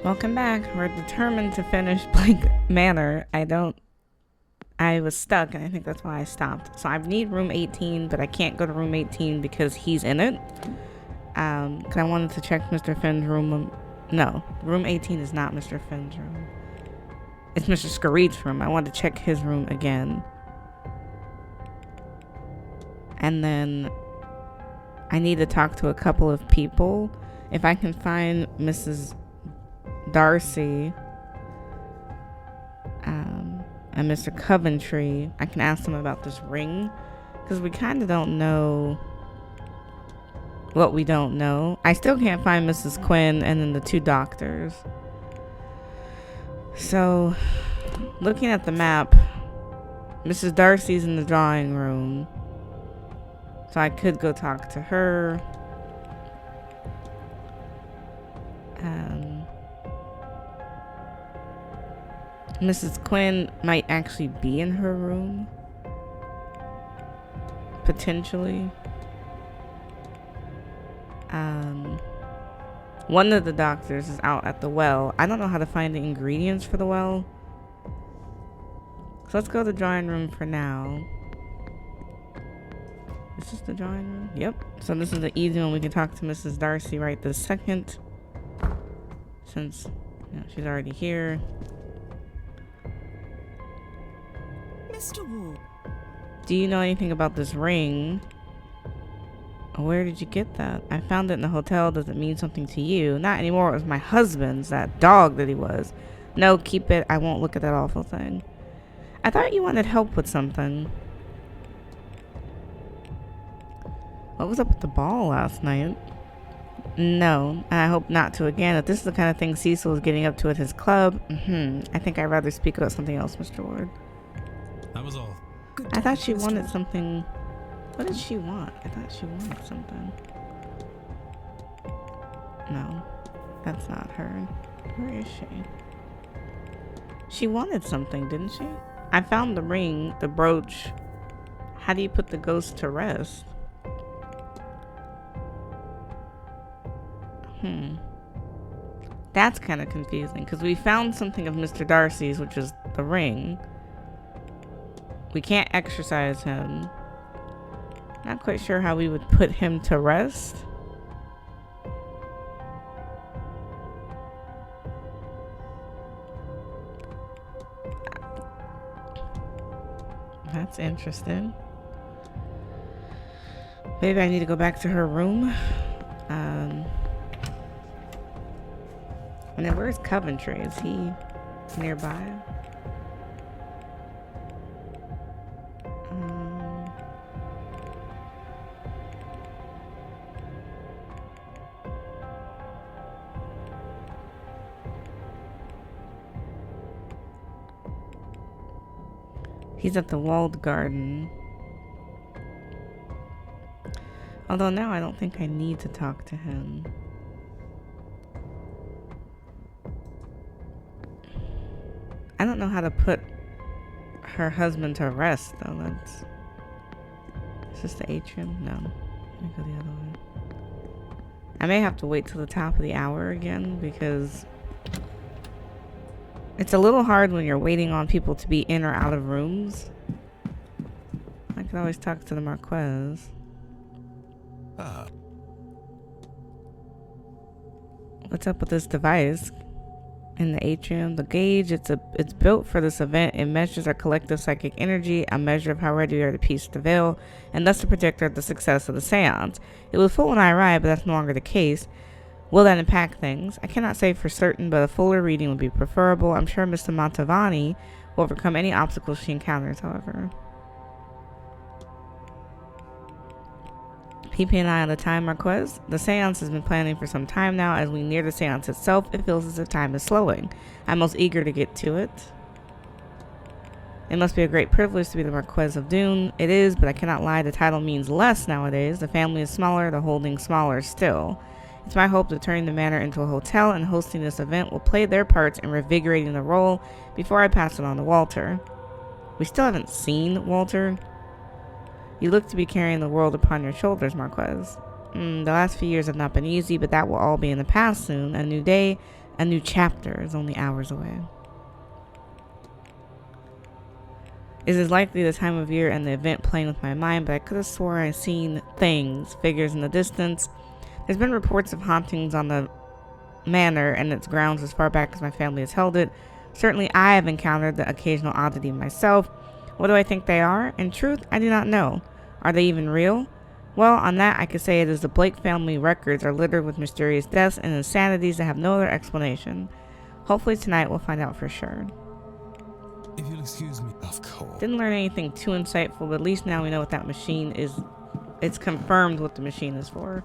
Welcome back. We're determined to finish Manor. I was stuck, and I think that's why I stopped. So I need room 18, but I can't go to room 18 because he's in it. Because I wanted to check Mr. Finn's room. No, room 18 is not Mr. Finn's room. It's Mr. Scareed's room. I wanted to check his room again. And then I need to talk to a couple of people. If I can find Mrs. Darcy and Mr. Coventry, I can ask them about this ring, because we kind of don't know what we don't know. I still can't find Mrs. Quinn and then the two doctors. So looking at the map, Mrs. Darcy's in the drawing room, so I could go talk to her. Mrs. Quinn might actually be in her room. Potentially. One of the doctors is out at the well. I don't know how to find the ingredients for the well. So let's go to the drawing room for now. Is this the drawing room? Yep. So this is the easy one. We can talk to Mrs. Darcy right this second. Since she's already here. Mr. Ward. Do you know anything about this ring? Where did you get that? I found it in the hotel. Does it mean something to you? Not anymore. It was my husband's. That dog that he was. No, keep it. I won't look at that awful thing. I thought you wanted help with something. What was up with the ball last night? No, and I hope not to again. If this is the kind of thing Cecil is getting up to at his club, I think I'd rather speak about something else, Mr. Ward. That was all. I thought she wanted something. What did she want? I thought she wanted something. No, that's not her. Where is she? She wanted something, didn't she? I found the ring, the brooch. How do you put the ghost to rest? That's kind of confusing, because we found something of Mr. Darcy's, which is the ring. We can't exorcise him. Not quite sure how we would put him to rest. That's interesting. Maybe I need to go back to her room. And then where's Coventry? Is he nearby? He's at the walled garden. Although now I don't think I need to talk to him. I don't know how to put her husband to rest, though. Is this the atrium? No. Let me go the other way. I may have to wait till the top of the hour again, because it's a little hard when you're waiting on people to be in or out of rooms. I could always talk to the Marquez. What's up with this device in the atrium? The gauge, it's built for this event. It measures our collective psychic energy, a measure of how ready we are to piece the veil, and thus a predictor of the success of the seance. It was full when I arrived, but that's no longer the case. Will that impact things? I cannot say for certain, but a fuller reading would be preferable. I'm sure Mr. Montavani will overcome any obstacles she encounters, however. Keeping an eye on the time, Marquez. The seance has been planning for some time now. As we near the seance itself, it feels as if time is slowing. I'm most eager to get to it. It must be a great privilege to be the Marquez of Dune. It is, but I cannot lie. The title means less nowadays. The family is smaller, the holding smaller still. It's my hope that turning the manor into a hotel and hosting this event will play their parts in revigorating the role before I pass it on to Walter. We still haven't seen Walter. You look to be carrying the world upon your shoulders, Marquez. The last few years have not been easy, but that will all be in the past soon. A new day, A new chapter is only hours away. It is likely the time of year and the event playing with my mind, but I could have sworn I'd seen things, figures in the distance. There's been reports of hauntings on the manor and its grounds as far back as my family has held it. Certainly I have encountered the occasional oddity myself. What do I think they are? In truth, I do not know. Are they even real? Well, on that I could say it is the Blake family records are littered with mysterious deaths and insanities that have no other explanation. Hopefully tonight we'll find out for sure. If you'll excuse me. Of course. Didn't learn anything too insightful, but at least now we know what that machine is. It's confirmed what the machine is for.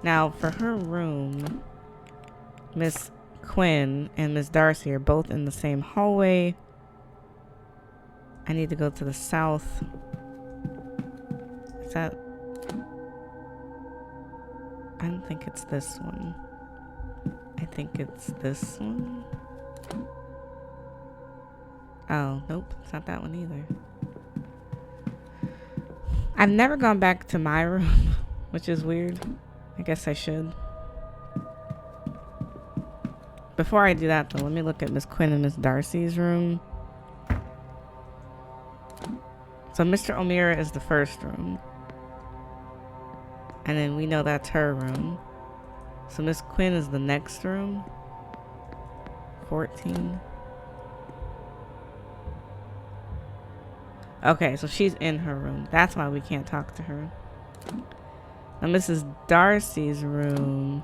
Now, for her room, Miss Quinn and Miss Darcy are both in the same hallway. I need to go to the south. Is that... I don't think it's this one. I think it's this one. Oh, nope. It's not that one either. I've never gone back to my room, which is weird. I guess I should. Before I do that, though, let me look at Miss Quinn and Miss Darcy's room. So Mr. O'Meara is the first room. And then we know that's her room. So Miss Quinn is the next room. 14. Okay, so she's in her room. That's why we can't talk to her. Now Mrs. Darcy's room.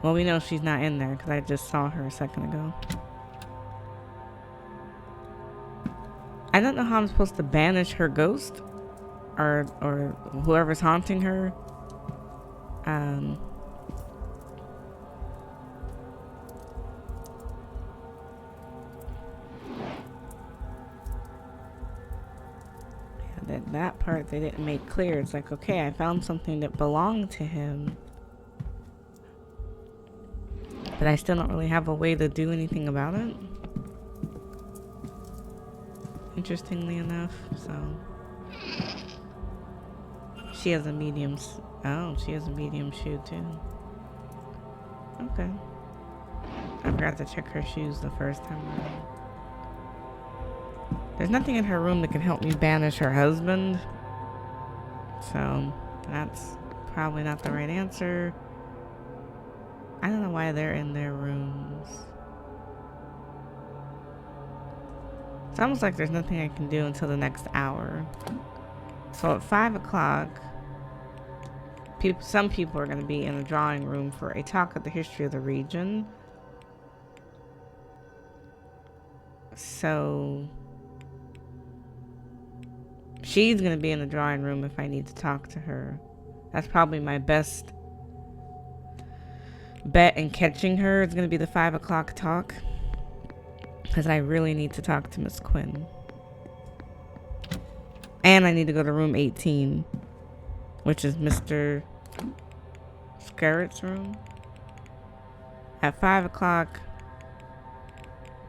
Well, we know she's not in there because I just saw her a second ago. I don't know how I'm supposed to banish her ghost. Or whoever's haunting her. That part they didn't make clear. It's like, okay, I found something that belonged to him, but I still don't really have a way to do anything about it. Interestingly enough, so she has a medium. Oh, she has a medium shoe too. Okay, I forgot to check her shoes the first time around. There's nothing in her room that can help me banish her husband. So, that's probably not the right answer. I don't know why they're in their rooms. It's almost like there's nothing I can do until the next hour. So at 5 o'clock, some people are going to be in the drawing room for a talk of the history of the region. So... she's going to be in the drawing room if I need to talk to her. That's probably my best bet in catching her. It's going to be the 5 o'clock talk. Because I really need to talk to Miss Quinn. And I need to go to room 18. Which is Mr. Scarrett's room. At 5 o'clock,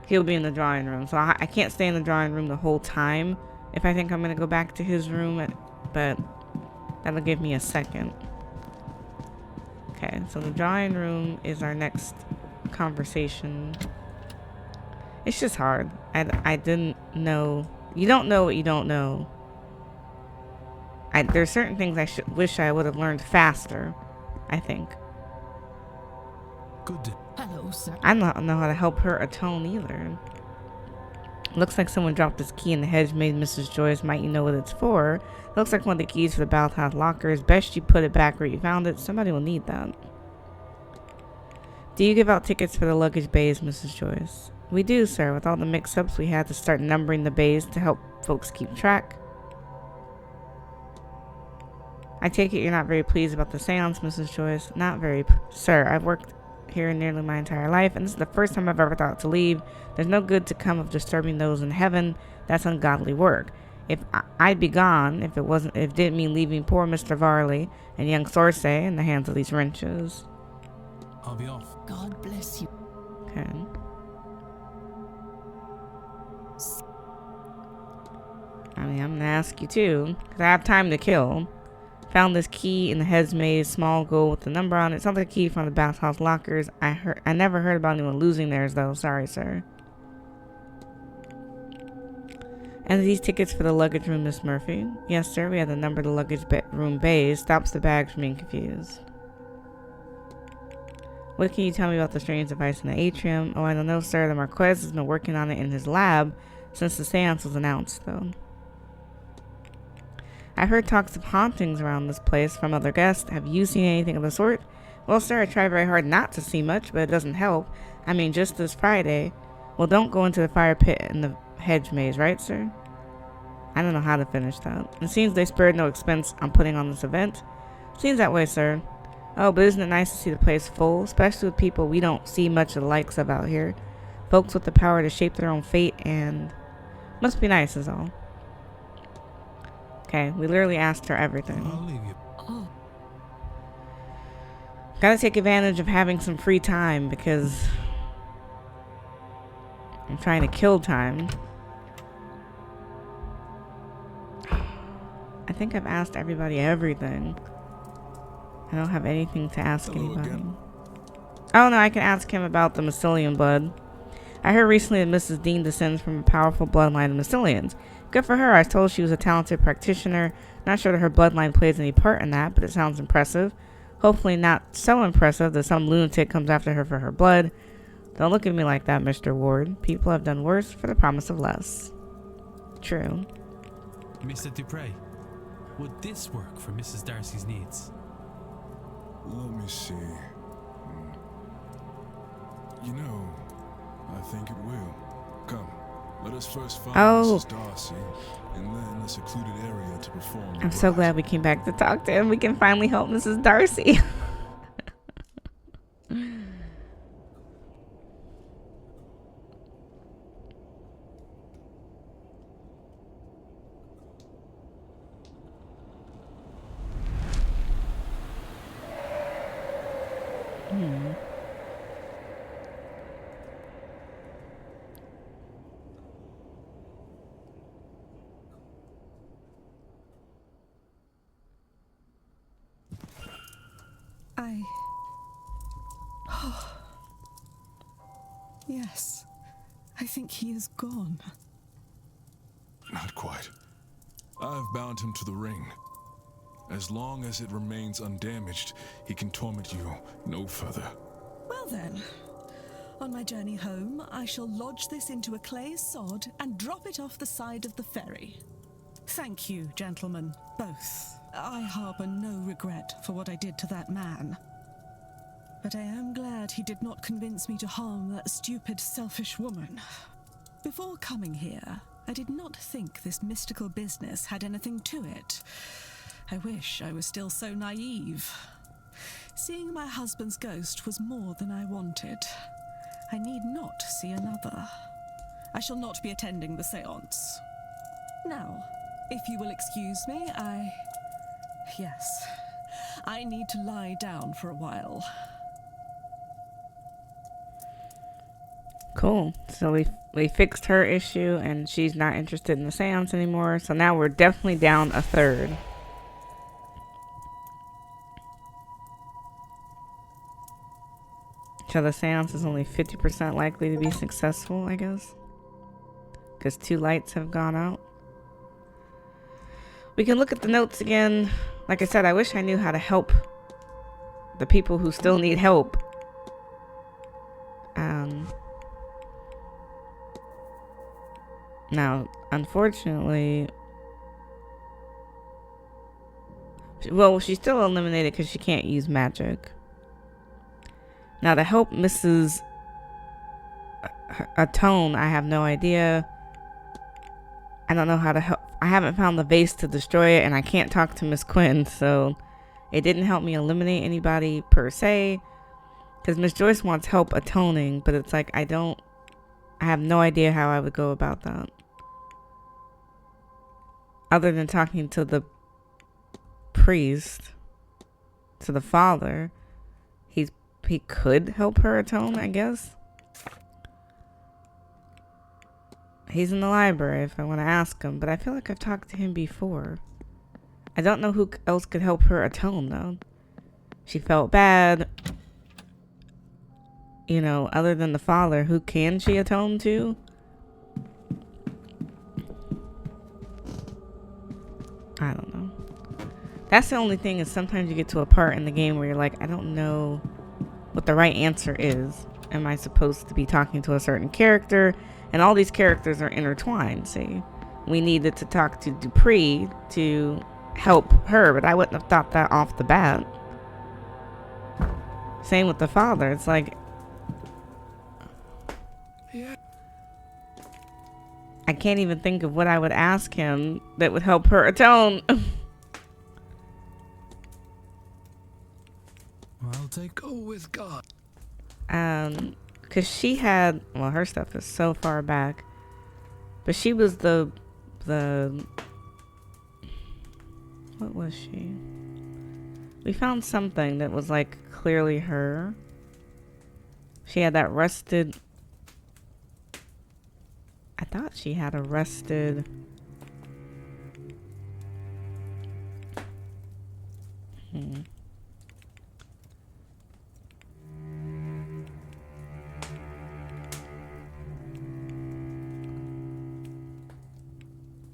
he'll be in the drawing room. So I can't stay in the drawing room the whole time if I think I'm going to go back to his room, but that'll give me a second. Okay, so the drawing room is our next conversation. It's just hard. I didn't know. You don't know what you don't know. There's certain things I wish I would have learned faster, I think. Good. Hello, sir. I don't know how to help her atone either. Looks like someone dropped this key in the hedge, made Mrs. Joyce. Might you know what it's for? Looks like one of the keys for the bathhouse lockers. Best you put it back where you found it. Somebody will need that. Do you give out tickets for the luggage bays, Mrs. Joyce? We do, sir. With all the mix-ups, we had to start numbering the bays to help folks keep track. I take it you're not very pleased about the seance, Mrs. Joyce. Not very, sir. I've worked here nearly my entire life, and this is the first time I've ever thought to leave. There's no good to come of disturbing those in heaven. That's ungodly work. If I'd be gone, if it didn't mean leaving poor Mr. Varley and young Sorsay in the hands of these wrenches. I'll be off. God bless you. Okay. I mean, I'm gonna ask you too, because I have time to kill. Found this key in the head's maze, small gold with the number on it. Sounds like a key from the bathhouse lockers. I never heard about anyone losing theirs though. Sorry, sir. And these tickets for the luggage room, Miss Murphy. Yes, sir. We have the number of the luggage room bays. Stops the bags from being confused. What can you tell me about the strange device in the atrium? Oh, I don't know, sir. The Marquez has been working on it in his lab since the seance was announced, though. I've heard talks of hauntings around this place from other guests. Have you seen anything of the sort? Well, sir, I try very hard not to see much, but it doesn't help. I mean, just this Friday. Well, don't go into the fire pit in the hedge maze, right, sir? I don't know how to finish that. It seems they spared no expense on putting on this event. Seems that way, sir. Oh, but isn't it nice to see the place full, especially with people we don't see much of the likes of out here. Folks with the power to shape their own fate, and must be nice is all. Okay, we literally asked her everything. I'll leave you. Oh, Gotta take advantage of having some free time because I'm trying to kill time. I think I've asked everybody everything. I don't have anything to ask Hello anybody. again. Oh no, I can ask him about the Massilian blood. I heard recently that Mrs. Dean descends from a powerful bloodline of Massilians. Good for her. I was told she was a talented practitioner. Not sure that her bloodline plays any part in that, but it sounds impressive. Hopefully not so impressive that some lunatic comes after her for her blood. Don't look at me like that, Mr. Ward. People have done worse for the promise of less. True. Mr. Dupre, would this work for Mrs. Darcy's needs? Let me see. You know, I think it will. Come, let us first find Mrs. Darcy, and then a secluded area to perform. I'm so glad we came back to talk to him. We can finally help Mrs. Darcy. Yes. I think he is gone. Not quite. I've bound him to the ring. As long as it remains undamaged, he can torment you no further. Well then, on my journey home, I shall lodge this into a clay sod and drop it off the side of the ferry. Thank you, gentlemen, both. I harbor no regret for what I did to that man. But I am glad he did not convince me to harm that stupid, selfish woman. Before coming here, I did not think this mystical business had anything to it. I wish I was still so naive. Seeing my husband's ghost was more than I wanted. I need not see another. I shall not be attending the seance. Now, if you will excuse me, Yes, I need to lie down for a while. Cool. So we fixed her issue and she's not interested in the seance anymore. So now we're definitely down a third. So the seance is only 50% likely to be successful, I guess. Because 2 lights have gone out. We can look at the notes again. Like I said, I wish I knew how to help the people who still need help. Now, unfortunately, well, she's still eliminated because she can't use magic. Now, to help Mrs. Atone, I have no idea. I don't know how to help. I haven't found the vase to destroy it, and I can't talk to Miss Quinn, so it didn't help me eliminate anybody per se. Because Miss Joyce wants help atoning, but it's like I have no idea how I would go about that. Other than talking to the priest, to the father, he could help her atone, I guess. He's in the library if I want to ask him, but I feel like I've talked to him before. I don't know who else could help her atone, though. She felt bad. You know, other than the father, who can she atone to? I don't know. That's the only thing, is sometimes you get to a part in the game where you're like, I don't know what the right answer is. Am I supposed to be talking to a certain character? And all these characters are intertwined, see? We needed to talk to Dupree to help her, but I wouldn't have thought that off the bat. Same with the father. It's like, I can't even think of what I would ask him that would help her atone. I'll take go with God. Because she had, well, her stuff is so far back, but she was the what was she? We found something that was like clearly her. She had that rusted, I thought she had a rusted, I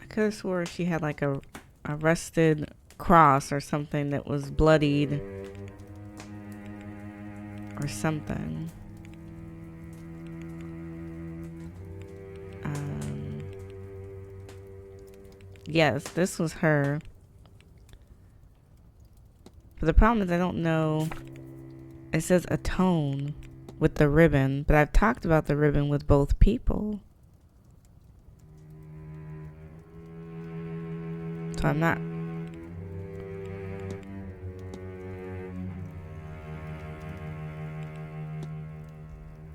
could have swore she had like a rusted cross or something that was bloodied or something. Yes, this was her. But the problem is I don't know. It says atone with the ribbon, but I've talked about the ribbon with both people. So I'm not.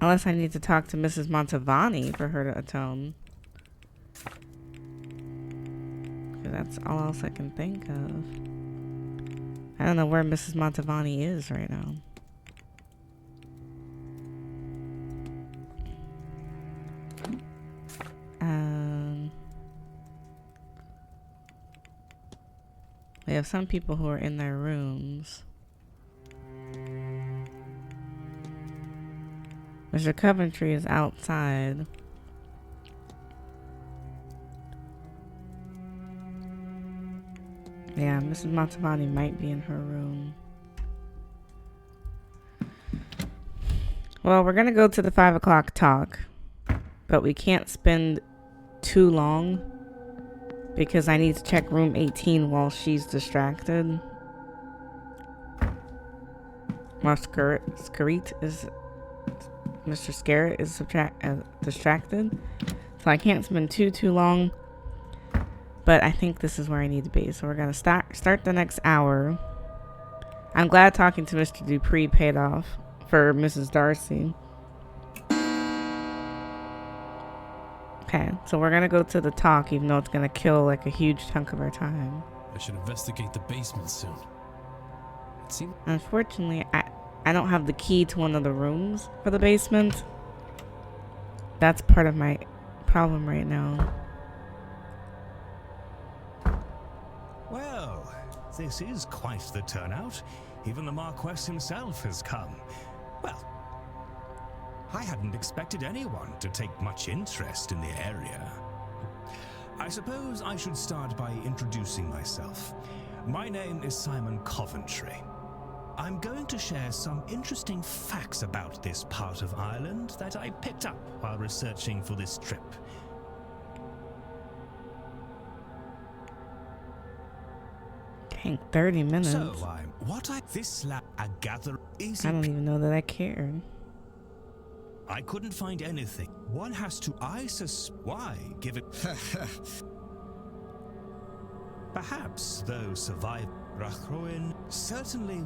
Unless I need to talk to Mrs. Montavani for her to atone. That's all else I can think of. I don't know where Mrs. Montavani is right now. We have some people who are in their rooms. Mr. Coventry is outside. Yeah, Mrs. Montavani might be in her room. Well, we're gonna go to the 5 o'clock talk, but we can't spend too long because I need to check room 18 while she's distracted. While Mr. Scarrett is distracted. So I can't spend too long. But I think this is where I need to be. So we're going to start the next hour. I'm glad talking to Mr. Dupree paid off for Mrs. Darcy. Okay, so we're going to go to the talk, even though it's going to kill like a huge chunk of our time. I should investigate the basement soon. It seems. Unfortunately, I don't have the key to one of the rooms for the basement. That's part of my problem right now. Well, this is quite the turnout. Even the Marquess himself has come. Well, I hadn't expected anyone to take much interest in the area. I suppose I should start by introducing myself. My name is Simon Coventry. I'm going to share some interesting facts about this part of Ireland that I picked up while researching for this trip. Dang, 30 minutes. So, I gather easy. I don't even know that I cared. I couldn't find anything. One has to why give it. Perhaps, though, survive Rachroin certainly.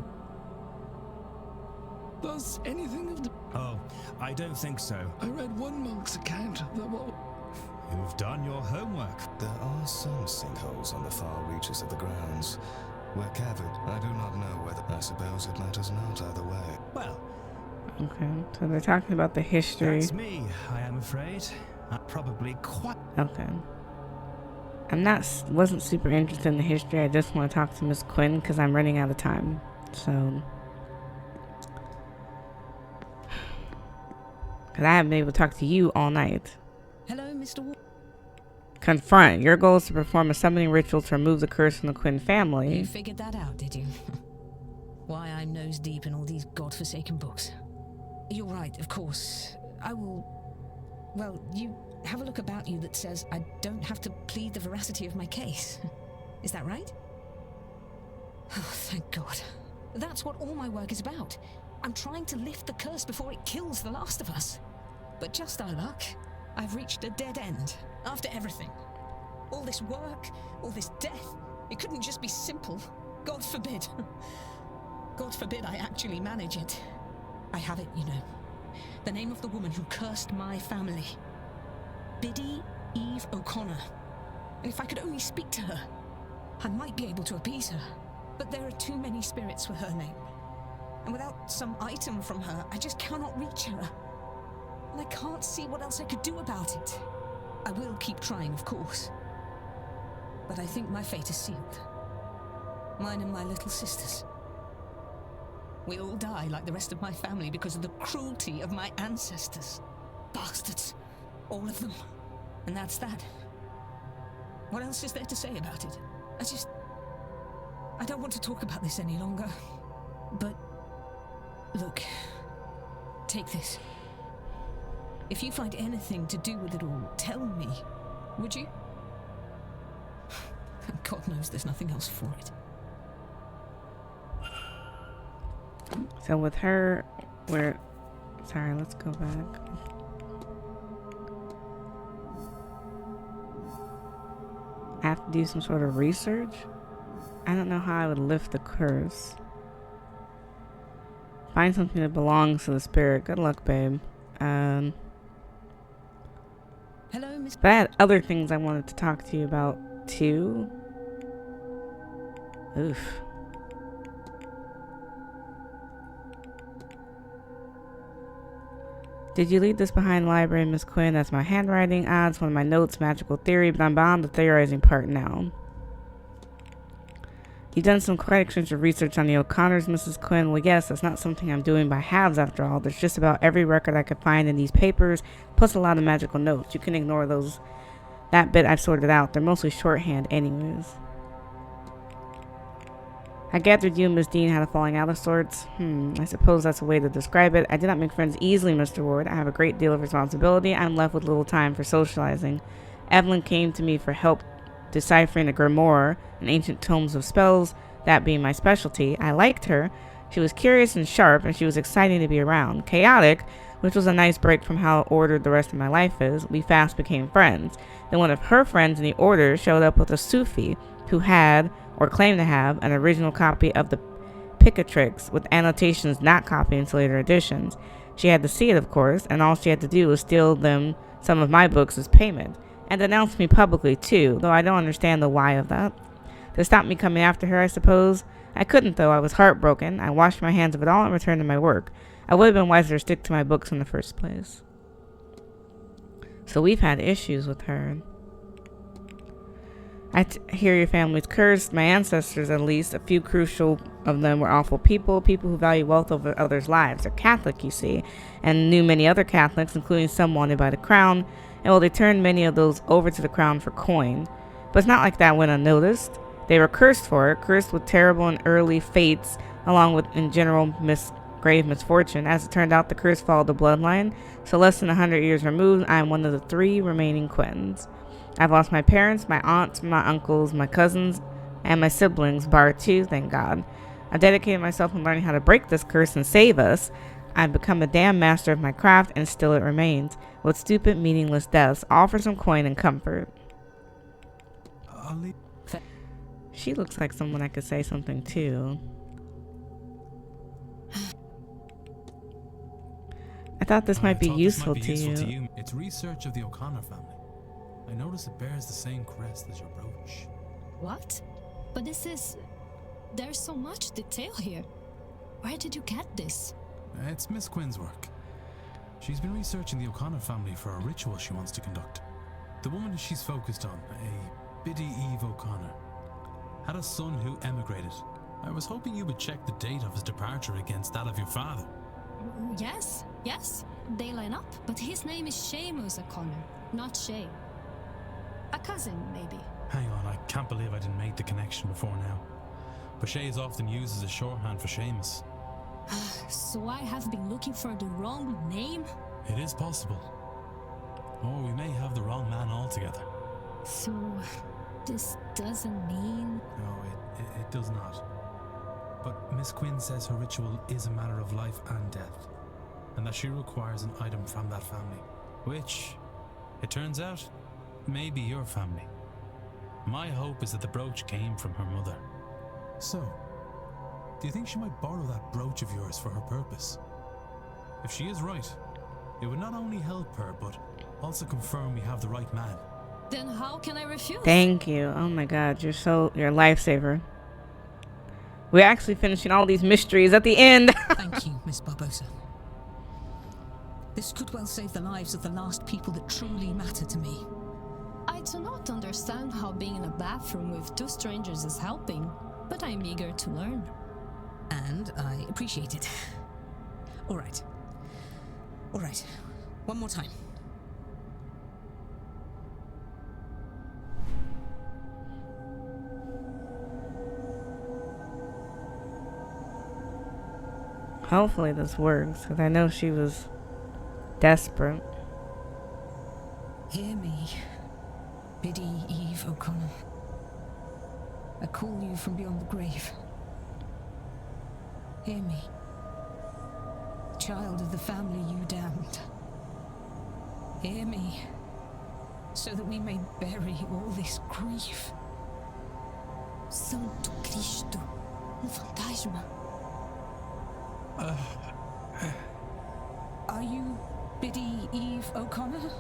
Does anything of the... Oh, I don't think so. I read one monk's account that what... You've done your homework. There are some sinkholes on the far reaches of the grounds. Where covered, I do not know whether. I suppose it matters not either way. Well, Okay, so they're talking about the history. that's me, I am afraid. I'm probably quite... Okay. wasn't super interested in the history. I just want to talk to Miss Quinn because I'm running out of time. So, because I haven't been able to talk to you all night. Hello, Mr. Ward. Confront. Your goal is to perform a summoning ritual to remove the curse from the Quinn family. You figured that out, did you? Why I'm nose deep in all these godforsaken books. You're right, of course. I will... Well, you have a look about you that says I don't have to plead the veracity of my case. Is that right? Oh, thank God. That's what all my work is about. I'm trying to lift the curse before it kills the last of us. But just our luck, I've reached a dead end. After everything. All this work, all this death, it couldn't just be simple. God forbid. God forbid I actually manage it. I have it, you know. The name of the woman who cursed my family. Biddy Eve O'Connor. And if I could only speak to her, I might be able to appease her. But there are too many spirits for her name. And without some item from her, I just cannot reach her. And I can't see what else I could do about it. I will keep trying, of course. But I think my fate is sealed. Mine and my little sisters. We all die like the rest of my family because of the cruelty of my ancestors. Bastards. All of them. And that's that. What else is there to say about it? I don't want to talk about this any longer. But... look. Take this. If you find anything to do with it all, tell me. Would you? God knows there's nothing else for it. So with her, sorry, let's go back. I have to do some sort of research. I don't know how I would lift the curse. Find something that belongs to the spirit. Good luck, babe. Hello, Miss. But I had other things I wanted to talk to you about too. Oof. Did you leave this behind the library, Miss Quinn? That's my handwriting. Odds, one of my notes, magical theory, but I'm beyond the theorizing part now. You've done some quite extensive research on the O'Connors, Mrs. Quinn. Well, yes, that's not something I'm doing by halves after all. There's just about every record I could find in these papers, plus a lot of magical notes. You can ignore those. That bit I've sorted out. They're mostly shorthand anyways. I gathered you and Miss Dean had a falling out of sorts. I suppose that's a way to describe it. I did not make friends easily, Mr. Ward. I have a great deal of responsibility. I'm left with little time for socializing. Evelyn came to me for help deciphering the grimoire and ancient tomes of spells, that being my specialty. I liked her. She was curious and sharp, and she was exciting to be around. Chaotic, which was a nice break from how ordered the rest of my life is. We fast became friends. Then one of her friends in the order showed up with a Sufi who had, or claimed to have, an original copy of the Picatrix with annotations not copied into later editions. She had to see it, of course, and all she had to do was steal them some of my books as payment. And denounce me publicly, too, though I don't understand the why of that. To stop me coming after her, I suppose. I couldn't, though. I was heartbroken. I washed my hands of it all and returned to my work. I would have been wiser to stick to my books in the first place. So we've had issues with her. I hear your family's cursed. My ancestors, at least, a few crucial of them were awful people who value wealth over others' lives. They're Catholic, you see, and knew many other Catholics, including some wanted by the crown. And well, they turned many of those over to the crown for coin. But it's not like that went unnoticed. They were cursed for it, cursed with terrible and early fates, along with, in general, grave misfortune. As it turned out, the curse followed the bloodline. So less than 100 years removed, I am one of the 3 remaining Quins. I've lost my parents, my aunts, my uncles, my cousins, and my siblings, bar 2, thank God. I've dedicated myself in learning how to break this curse and save us. I've become a damn master of my craft, and still it remains. With stupid, meaningless deaths, all for some coin and comfort. She looks like someone I could say something to. I thought this might be useful to you. It's research of the O'Connor family. I notice it bears the same crest as your brooch. What? But there's so much detail here. Where did you get this? It's Miss Quinn's work. She's been researching the O'Connor family for a ritual she wants to conduct. The woman she's focused on, a Biddy Eve O'Connor had a son who emigrated. I was hoping you would check the date of his departure against that of your father. Yes, they line up, but his name is Seamus O'Connor, not Shay. A cousin, maybe. Hang on, I can't believe I didn't make the connection before now. But Shay is often used as a shorthand for Seamus. So I have been looking for the wrong name? It is possible. Or we may have the wrong man altogether. So, this doesn't mean... No, it does not. But Miss Quinn says her ritual is a matter of life and death, and that she requires an item from that family, which, it turns out, may be your family. My hope is that the brooch came from her mother. So, do you think she might borrow that brooch of yours for her purpose? If she is right, it would not only help her, but also confirm we have the right man. Then how can I refuse? Thank you. Oh my God, you're a lifesaver. We're actually finishing all these mysteries at the end. Thank you, Miss Barbosa. This could well save the lives of the last people that truly matter to me. I do not understand how being in a bathroom with two strangers is helping, but I'm eager to learn. And I appreciate it. All right. One more time. Hopefully this works, because I know she was desperate. Hear me, Biddy Eve O'Connor. I call you from beyond the grave. Hear me, child of the family you damned. Hear me, so that we may bury all this grief. Santo Cristo, fantasma. Are you Biddy Eve O'Connor?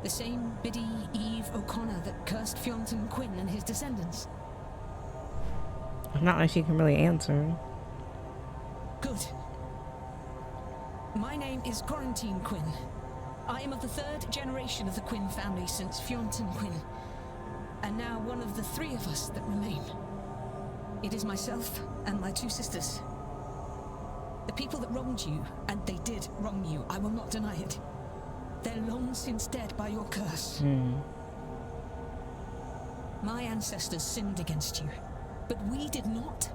The same Biddy Eve O'Connor that cursed Fionn Quinn and his descendants? Not like she can really answer. Good. My name is Quarantine Quinn. I am of the third generation of the Quinn family since Fionn Quinn, and now one of the three of us that remain. It is myself and my two sisters. The people that wronged you, and they did wrong you, I will not deny it. They're long since dead by your curse. My ancestors sinned against you, but we did not.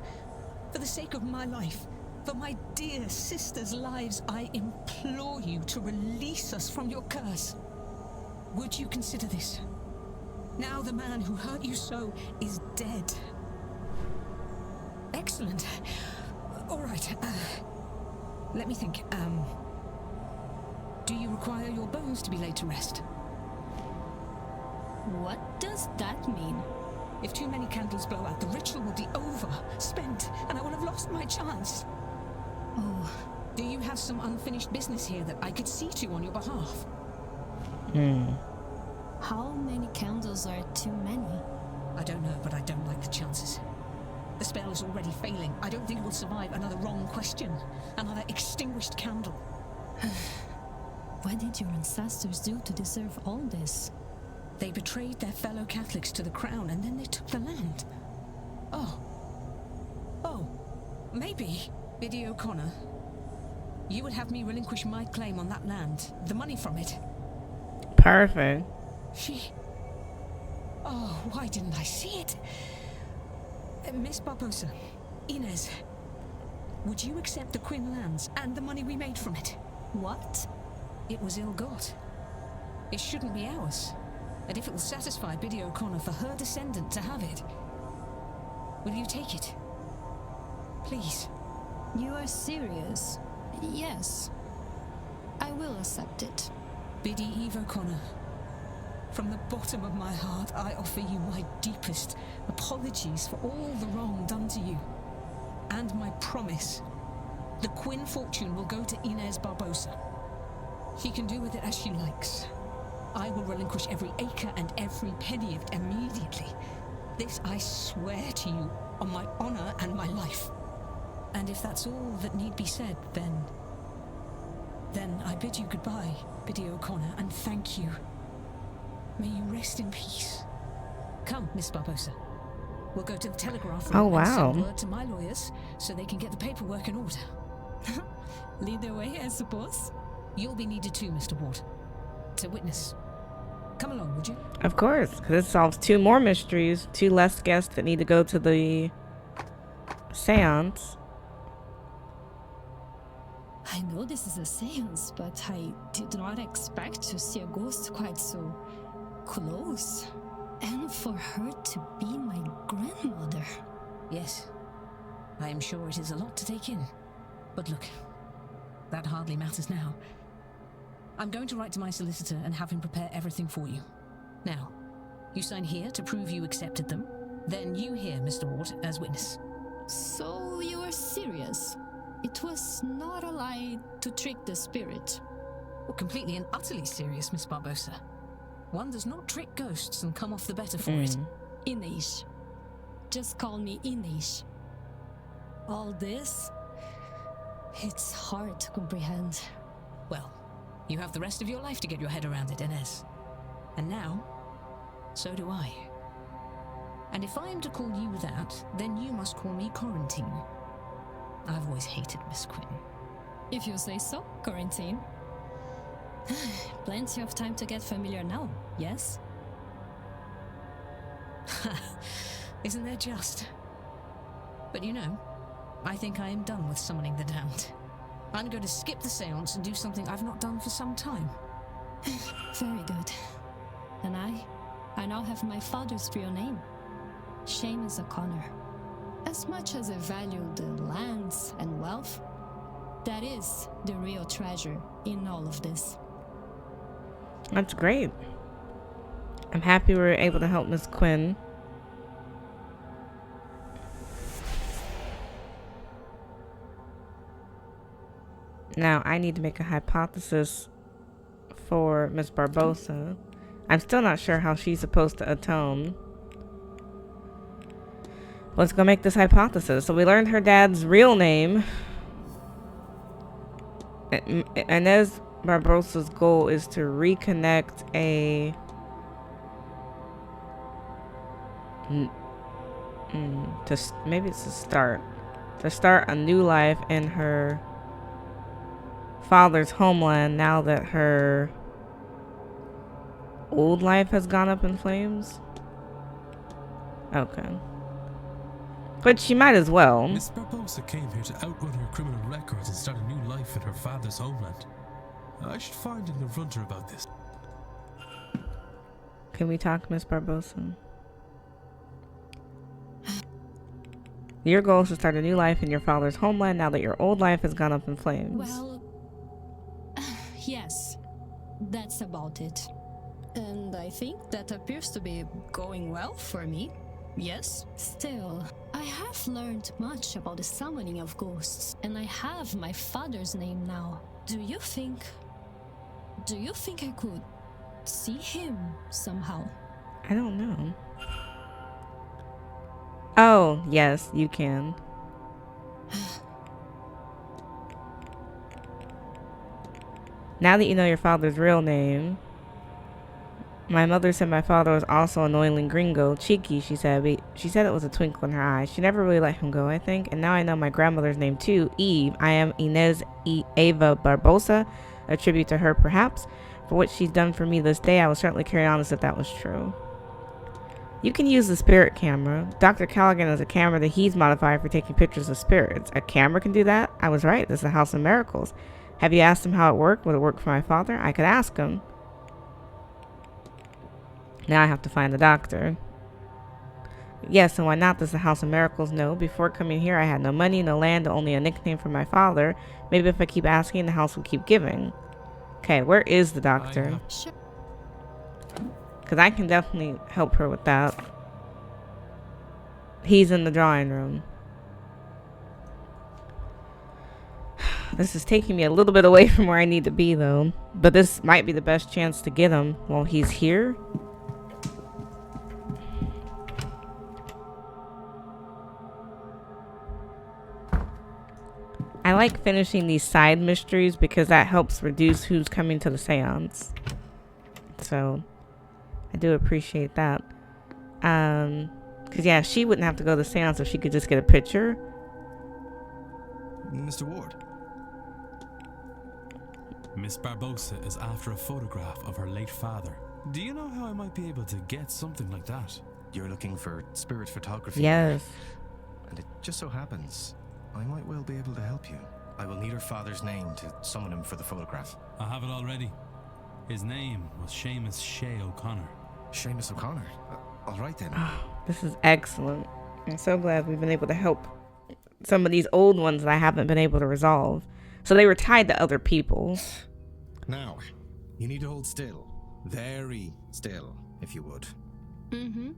For the sake of my life, for my dear sisters' lives, I implore you to release us from your curse. Would you consider this? Now the man who hurt you so is dead. Excellent. All right. Let me think. Do you require your bones to be laid to rest? What does that mean? If too many candles blow out, the ritual will be over, spent, and I will have lost my chance. Oh. Do you have some unfinished business here that I could see to on your behalf? How many candles are too many? I don't know, but I don't like the chances. The spell is already failing. I don't think it will survive another wrong question, another extinguished candle. What did your ancestors do to deserve all this? They betrayed their fellow Catholics to the crown, and then they took the land. Oh, maybe, Biddy O'Connor, you would have me relinquish my claim on that land, the money from it. Perfect. Why didn't I see it? Miss Barbosa, Inez, would you accept the Quinn lands and the money we made from it? What? It was ill-got. It shouldn't be ours. And if it will satisfy Biddy O'Connor for her descendant to have it, will you take it? Please. You are serious? Yes. I will accept it. Biddy Eve O'Connor, from the bottom of my heart, I offer you my deepest apologies for all the wrong done to you. And my promise, the Quinn fortune will go to Inez Barbosa. She can do with it as she likes. I will relinquish every acre and every penny of it immediately. This I swear to you on my honor and my life. And if that's all that need be said, then I bid you goodbye, Biddy O'Connor, and thank you. May you rest in peace. Come, Miss Barbosa. We'll go to the telegraph Oh, room and wow. send word to my lawyers so they can get the paperwork in order. Lead the way, I suppose. You'll be needed too, Mr. Ward. To witness. Come along, would you? Of course, because it solves 2 more mysteries. 2 less guests that need to go to the seance. I know this is a seance, but I did not expect to see a ghost quite so close. And for her to be my grandmother. Yes. I am sure it is a lot to take in. But look, that hardly matters now. I'm going to write to my solicitor and have him prepare everything for you. Now, you sign here to prove you accepted them. Then you here, Mr. Ward, as witness. So you are serious? It was not a lie to trick the spirit. Well, completely and utterly serious, Miss Barbosa. One does not trick ghosts and come off the better for it. Inês. Just call me Inês. All this, it's hard to comprehend. Well, you have the rest of your life to get your head around it, Inez. And now, so do I. And if I am to call you that, then you must call me Quarantine. I've always hated Miss Quinn. If you say so, Quarantine. Plenty of time to get familiar now, yes? Isn't there just? But you know, I think I am done with summoning the damned. I'm going to skip the seance and do something I've not done for some time. Very good. And I now have my father's real name. Seamus O'Connor. As much as I value the lands and wealth, that is the real treasure in all of this. That's great. I'm happy we were able to help Miss Quinn. Now, I need to make a hypothesis for Miss Barbosa. I'm still not sure how she's supposed to atone. Let's go make this hypothesis. So we learned her dad's real name. Inez Barbosa's goal is to reconnect maybe it's to start a new life in her father's homeland now that her old life has gone up in flames. Okay. But she might as well. Miss Barbosa came here to outrun her criminal records and start a new life in her father's homeland. I should find and confront her about this. Can we talk, Miss Barbosa? Your goal is to start a new life in your father's homeland now that your old life has gone up in flames. Well, yes, that's about it. And I think that appears to be going well for me. Yes? Still, I have learned much about the summoning of ghosts, and I have my father's name now. Do you think I could see him somehow? I don't know. Oh, yes, you can. Now that you know your father's real name, my mother said my father was also annoyingly gringo, cheeky, she said. But she said it was a twinkle in her eye. She never really let him go, I think. And now I know my grandmother's name too, Eve. I am Inez Eva Barbosa, a tribute to her perhaps. For what she's done for me this day, I will certainly carry on as if that was true. You can use the spirit camera. Dr. Callaghan has a camera that he's modified for taking pictures of spirits. A camera can do that? I was right. This is a house of miracles. Have you asked him how it worked? Would it work for my father? I could ask him. Now I have to find the doctor. Yes, and why not? This is a house of miracles. No, before coming here I had no money, no land, only a nickname for my father. Maybe if I keep asking, the house will keep giving. Okay, where is the doctor? Sure. Because I can definitely help her with that. He's in the drawing room. This is taking me a little bit away from where I need to be, though. But this might be the best chance to get him while he's here. I like finishing these side mysteries because that helps reduce who's coming to the seance. So, I do appreciate that. Because, yeah, she wouldn't have to go to the seance if she could just get a picture. Mr. Ward. Miss Barbosa is after a photograph of her late father. Do you know how I might be able to get something like that? You're looking for spirit photography? Yes. And it just so happens, I might well be able to help you. I will need her father's name to summon him for the photograph. I have it already. His name was Seamus Shea O'Connor. Seamus O'Connor? All right then. This is excellent. I'm so glad we've been able to help some of these old ones that I haven't been able to resolve. So they were tied to other people. Now, you need to hold still. Very still, if you would. Mm-hmm.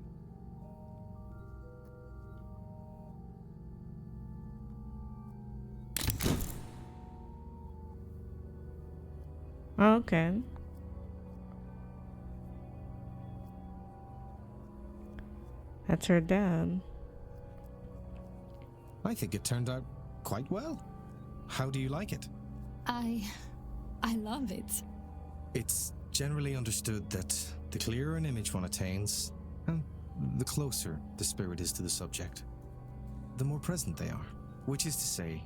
Okay. That's her dad. I think it turned out quite well. How do you like it? I love it. It's generally understood that the clearer an image one attains, and the closer the spirit is to the subject, the more present they are. Which is to say,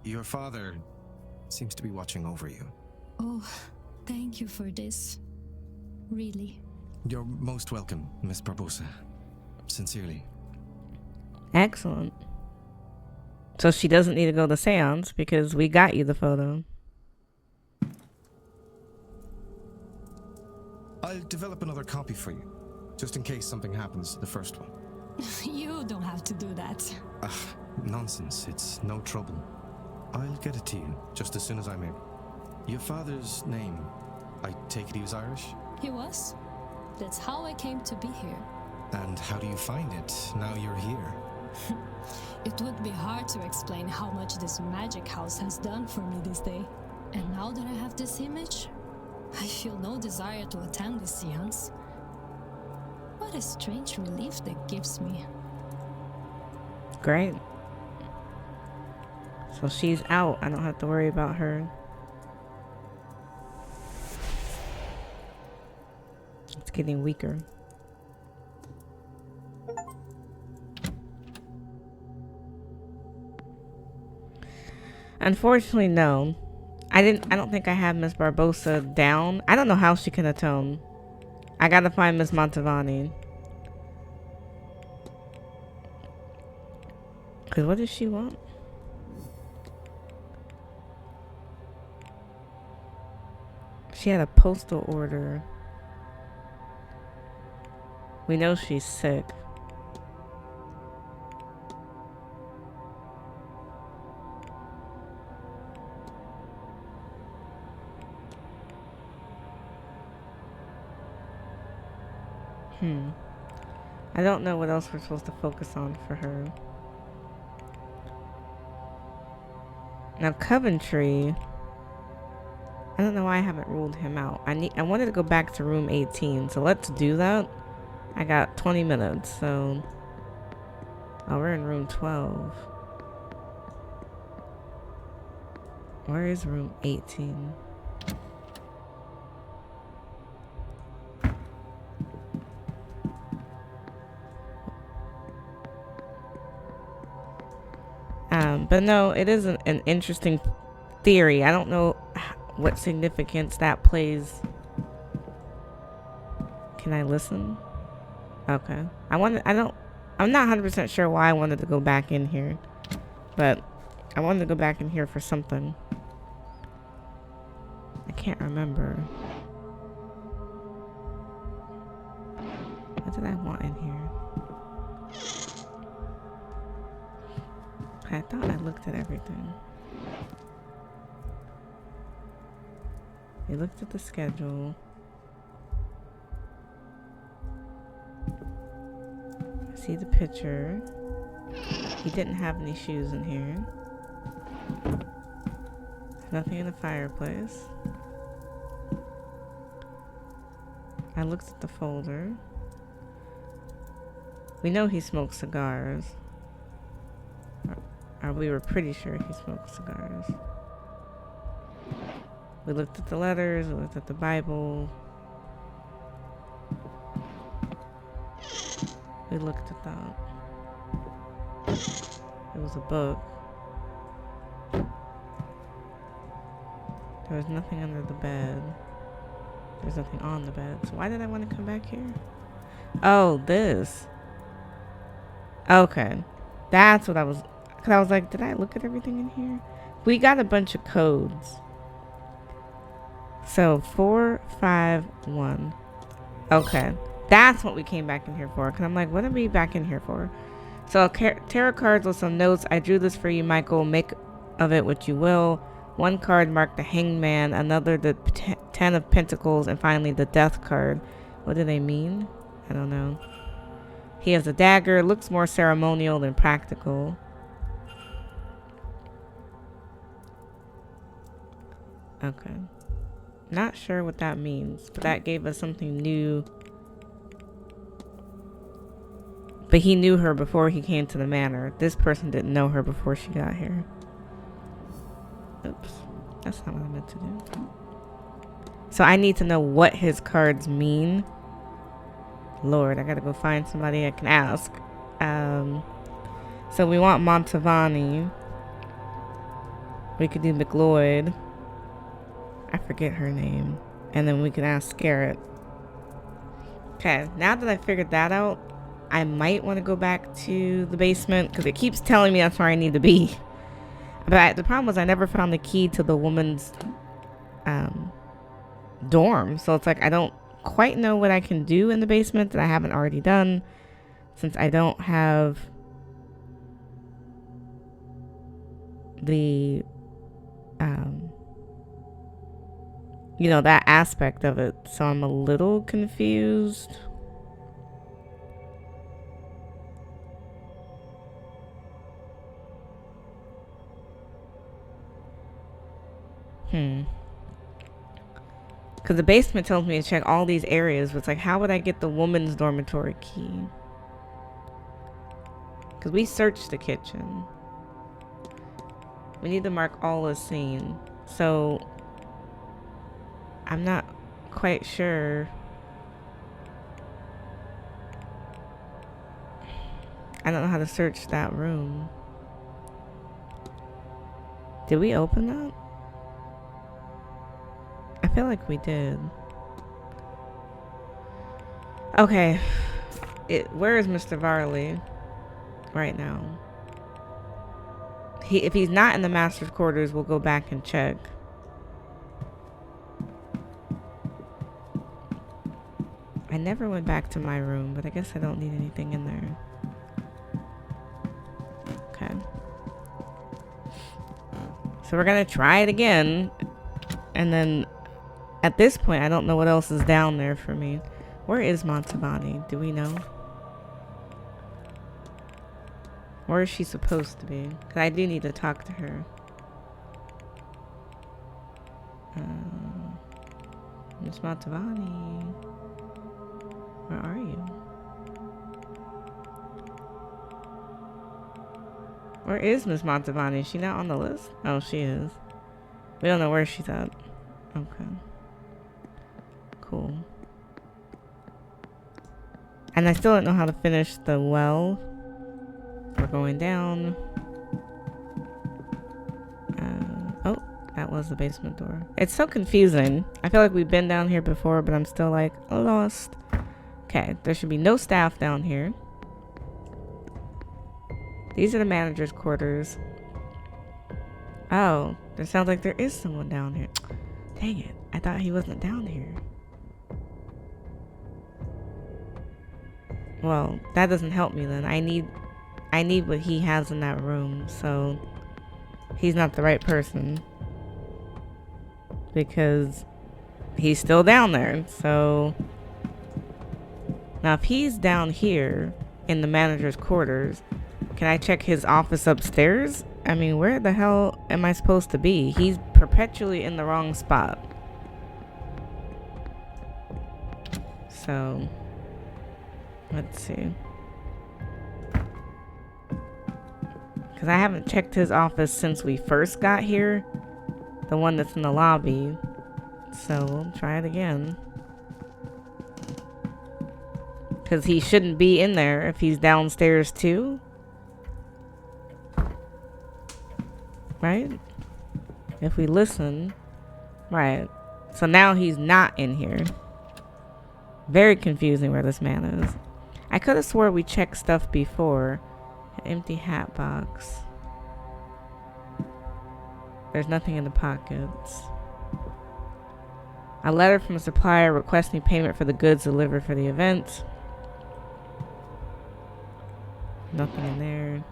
your father seems to be watching over you. Oh, thank you for this. Really. You're most welcome, Miss Barbosa. Sincerely. Excellent. So she doesn't need to go to seance because we got you the photo. I'll develop another copy for you, just in case something happens to the first one. You don't have to do that. Nonsense. It's no trouble. I'll get it to you just as soon as I'm able. Your father's name, I take it he was Irish? He was. That's how I came to be here. And how do you find it now you're here? It would be hard to explain how much this magic house has done for me this day. And now that I have this image, I feel no desire to attend this seance. What a strange relief that gives me. Great. So she's out. I don't have to worry about her. It's getting weaker. Unfortunately, no. I don't think I have Miss Barbosa down. I don't know how she can atone. I gotta find Miss Montavani. Cause what does she want? She had a postal order. We know she's sick. I don't know what else we're supposed to focus on for her. Now Coventry, I don't know why I haven't ruled him out. I wanted to go back to room 18, so let's do that. I got 20 minutes, so we're in room 12. Where is room 18? But no, it is an interesting theory. I don't know what significance that plays. Can I listen? Okay. I'm not 100% sure why I wanted to go back in here, but I wanted to go back in here for something. I can't remember. What did I want in here? I thought I looked at everything. I looked at the schedule. I see the picture. He didn't have any shoes in here. Nothing in the fireplace. I looked at the folder. We know he smokes cigars. Or we were pretty sure he smoked cigars. We looked at the letters, we looked at the Bible. We looked at that. It was a book. There was nothing under the bed. There's nothing on the bed. So why did I want to come back here? Oh, this. Okay. That's what I was... Because I was like, did I look at everything in here? We got a bunch of codes. So, 451. Okay. That's what we came back in here for. Because I'm like, what are we back in here for? So, tarot cards with some notes. I drew this for you, Michael. Make of it what you will. One card marked the Hanged Man. Another, the 10 of Pentacles. And finally, the Death card. What do they mean? I don't know. He has a dagger. Looks more ceremonial than practical. Okay. Not sure what that means, but that gave us something new. But he knew her before he came to the manor. This person didn't know her before she got here. Oops. That's not what I meant to do. So I need to know what his cards mean. Lord, I gotta go find somebody I can ask. So we want Montavani. We could do McLeod. I forget her name. And then we can ask Scarrett. Okay, now that I figured that out, I might want to go back to the basement because it keeps telling me that's where I need to be. But the problem was I never found the key to the woman's dorm. So it's like I don't quite know what I can do in the basement that I haven't already done, since I don't have the you know, that aspect of it. So I'm a little confused. Because the basement tells me to check all these areas, but it's like, how would I get the woman's dormitory key? Because we searched the kitchen. We need to mark all as seen. So I'm not quite sure. I don't know how to search that room. Did we open that? I feel like we did. Okay. Where is Mr. Varley right now? If he's not in the master's quarters, we'll go back and check. I never went back to my room, but I guess I don't need anything in there. Okay. So we're gonna try it again. And then at this point, I don't know what else is down there for me. Where is Montavani? Do we know? Where is she supposed to be? Because I do need to talk to her. Miss Montavani. Where are you? Where is Miss Montavani? Is she not on the list? Oh, she is. We don't know where she's at. Okay. Cool. And I still don't know how to finish the well. We're going down. Oh, that was the basement door. It's so confusing. I feel like we've been down here before, but I'm still like lost. Okay, there should be no staff down here. These are the manager's quarters. Oh, there sounds like there is someone down here. Dang it, I thought he wasn't down here. Well, that doesn't help me then. I need what he has in that room, so he's not the right person. Because he's still down there, so... Now, if he's down here in the manager's quarters, can I check his office upstairs? I mean, where the hell am I supposed to be? He's perpetually in the wrong spot. So, let's see. Because I haven't checked his office since we first got here. The one that's in the lobby. So, we'll try it again. Because he shouldn't be in there if he's downstairs too. Right? If we listen. Right. So now he's not in here. Very confusing where this man is. I could have swore we checked stuff before. An empty hat box. There's nothing in the pockets. A letter from a supplier requesting payment for the goods delivered for the event. Nothing in there.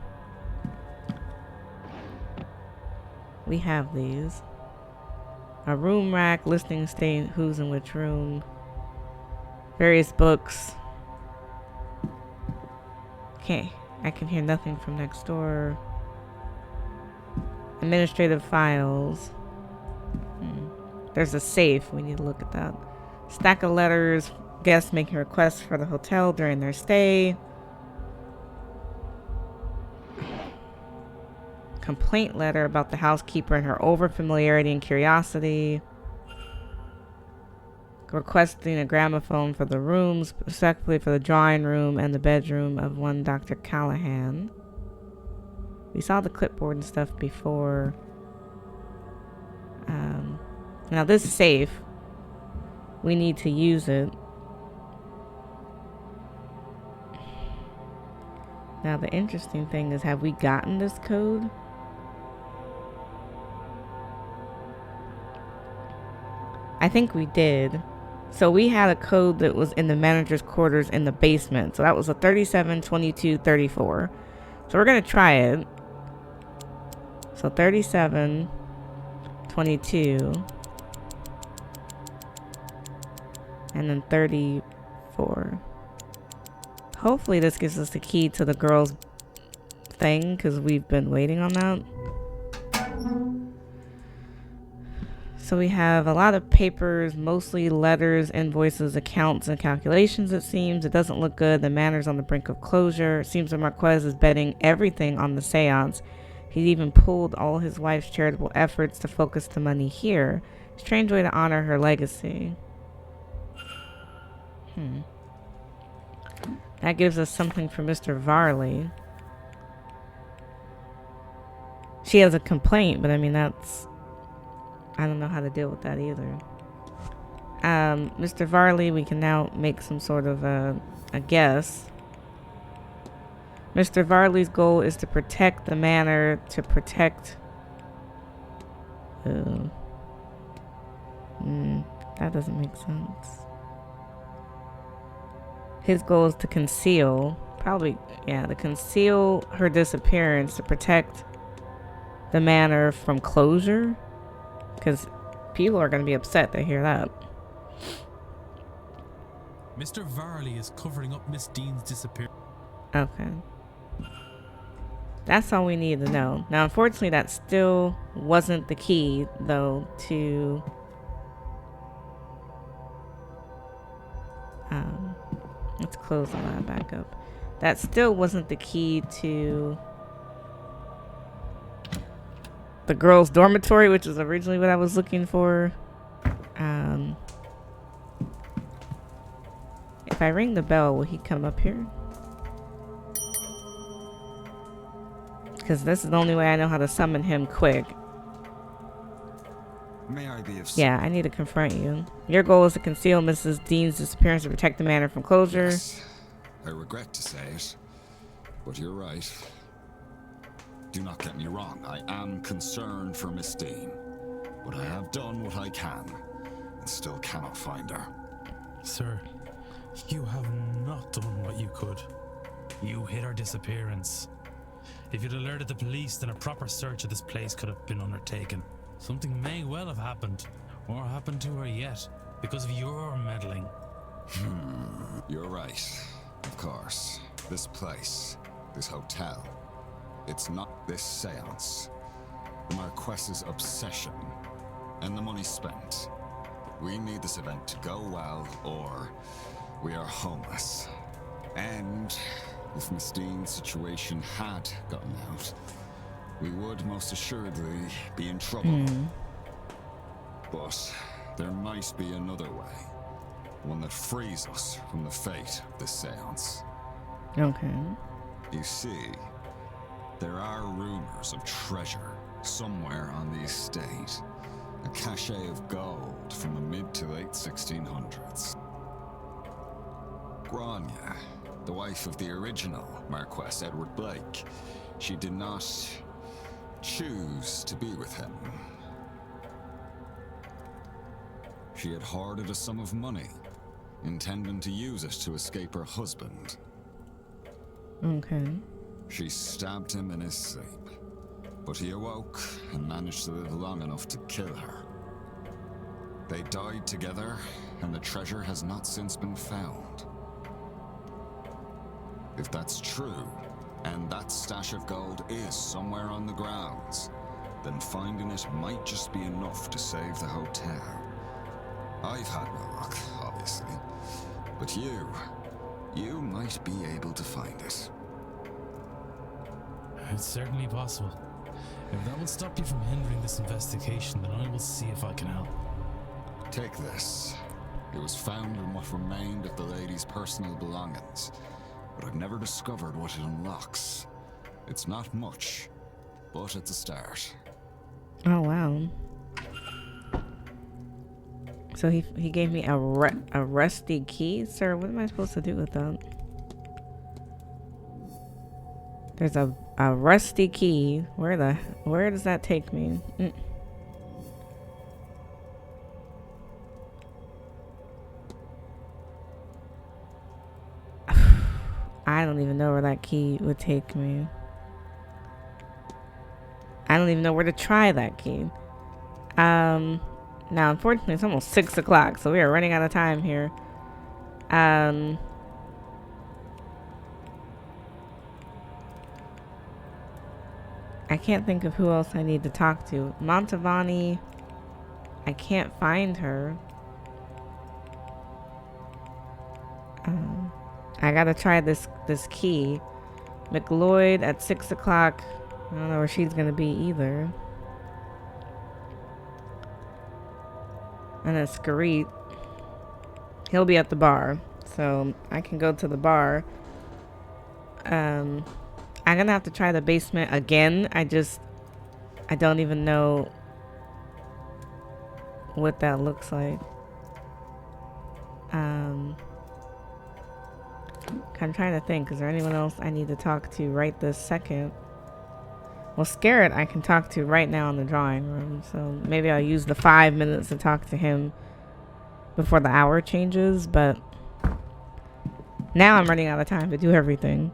We have these. A room rack listing staying who's in which room. Various books. Okay, I can hear nothing from next door. Administrative files. There's a safe. We need to look at that. Stack of letters. Guests making requests for the hotel during their stay. Complaint letter about the housekeeper and her overfamiliarity and curiosity. Requesting a gramophone for the rooms, specifically for the drawing room and the bedroom of one Dr. Callahan. We saw the clipboard and stuff before. Now this safe, we need to use it. Now the interesting thing is, have we gotten this code? I think we did. So we had a code that was in the manager's quarters in the basement. So that was a 372234. So we're going to try it. So 3722 and then 34. Hopefully this gives us the key to the girl's thing, because we've been waiting on that. So we have a lot of papers, mostly letters, invoices, accounts, and calculations, it seems. It doesn't look good. The Manor's on the brink of closure. It seems that Marquez is betting everything on the seance. He's even pulled all his wife's charitable efforts to focus the money here. Strange way to honor her legacy. That gives us something for Mr. Varley. She has a complaint, but I mean, that's... I don't know how to deal with that either. Mr. Varley, we can now make some sort of a guess. Mr. Varley's goal is to protect the manor, to protect... that doesn't make sense. His goal is to conceal, to conceal her disappearance, to protect the manor from closure. Because people are going to be upset to hear that. Mr. Varley is covering up Miss Dean's disappearance. Okay. That's all we need to know. Now, unfortunately, that still wasn't the key, though, to... let's close all that back up. That still wasn't the key to... the girls' dormitory, which is originally what I was looking for. If I ring the bell, will he come up here? Because this is the only way I know how to summon him quick. May I be of... Yeah, I need to confront you. Your goal is to conceal Mrs. Dean's disappearance and protect the manor from closure. Yes, I regret to say it, but you're right. Do not get me wrong, I am concerned for Miss Dean, but I have done what I can, and still cannot find her. Sir, you have not done what you could. You hid her disappearance. If you'd alerted the police, then a proper search of this place could have been undertaken. Something may well have happened, or happened to her yet, because of your meddling. You're right, of course. This place, this hotel, it's not this seance. The Marquess's obsession, and the money spent. We need this event to go well, or we are homeless. And if Miss Dean's situation had gotten out, we would most assuredly be in trouble. But there might be another way. One that frees us from the fate of this seance. Okay. You see, there are rumors of treasure somewhere on the estate. A cache of gold from the mid to late 1600s. Grania, the wife of the original Marquess Edward Blake, she did not choose to be with him. She had hoarded a sum of money, intending to use it to escape her husband. Okay. She stabbed him in his sleep, but he awoke and managed to live long enough to kill her. They died together, and the treasure has not since been found. If that's true, and that stash of gold is somewhere on the grounds, then finding it might just be enough to save the hotel. I've had no luck, obviously, but you might be able to find it. It's certainly possible. If that will stop you from hindering this investigation, then I will see if I can help. Take this. It was found in what remained of the lady's personal belongings, but I've never discovered what it unlocks. It's not much, but it's a start. Oh, wow. So he gave me a rusty key? Sir, what am I supposed to do with that? There's a rusty key. Where does that take me? I don't even know where that key would take me. I don't even know where to try that key. Now, unfortunately, it's almost 6 o'clock, so we are running out of time here. I can't think of who else I need to talk to. Montavani, I can't find her. I gotta try this key. McLeod at 6 o'clock. I don't know where she's gonna be either. And then Scarit, he'll be at the bar, so I can go to the bar. I'm gonna have to try the basement again. I don't even know what that looks like. I'm trying to think, is there anyone else I need to talk to right this second? Well, Scarrett I can talk to right now in the drawing room, so maybe I'll use the 5 minutes to talk to him before the hour changes, but now I'm running out of time to do everything.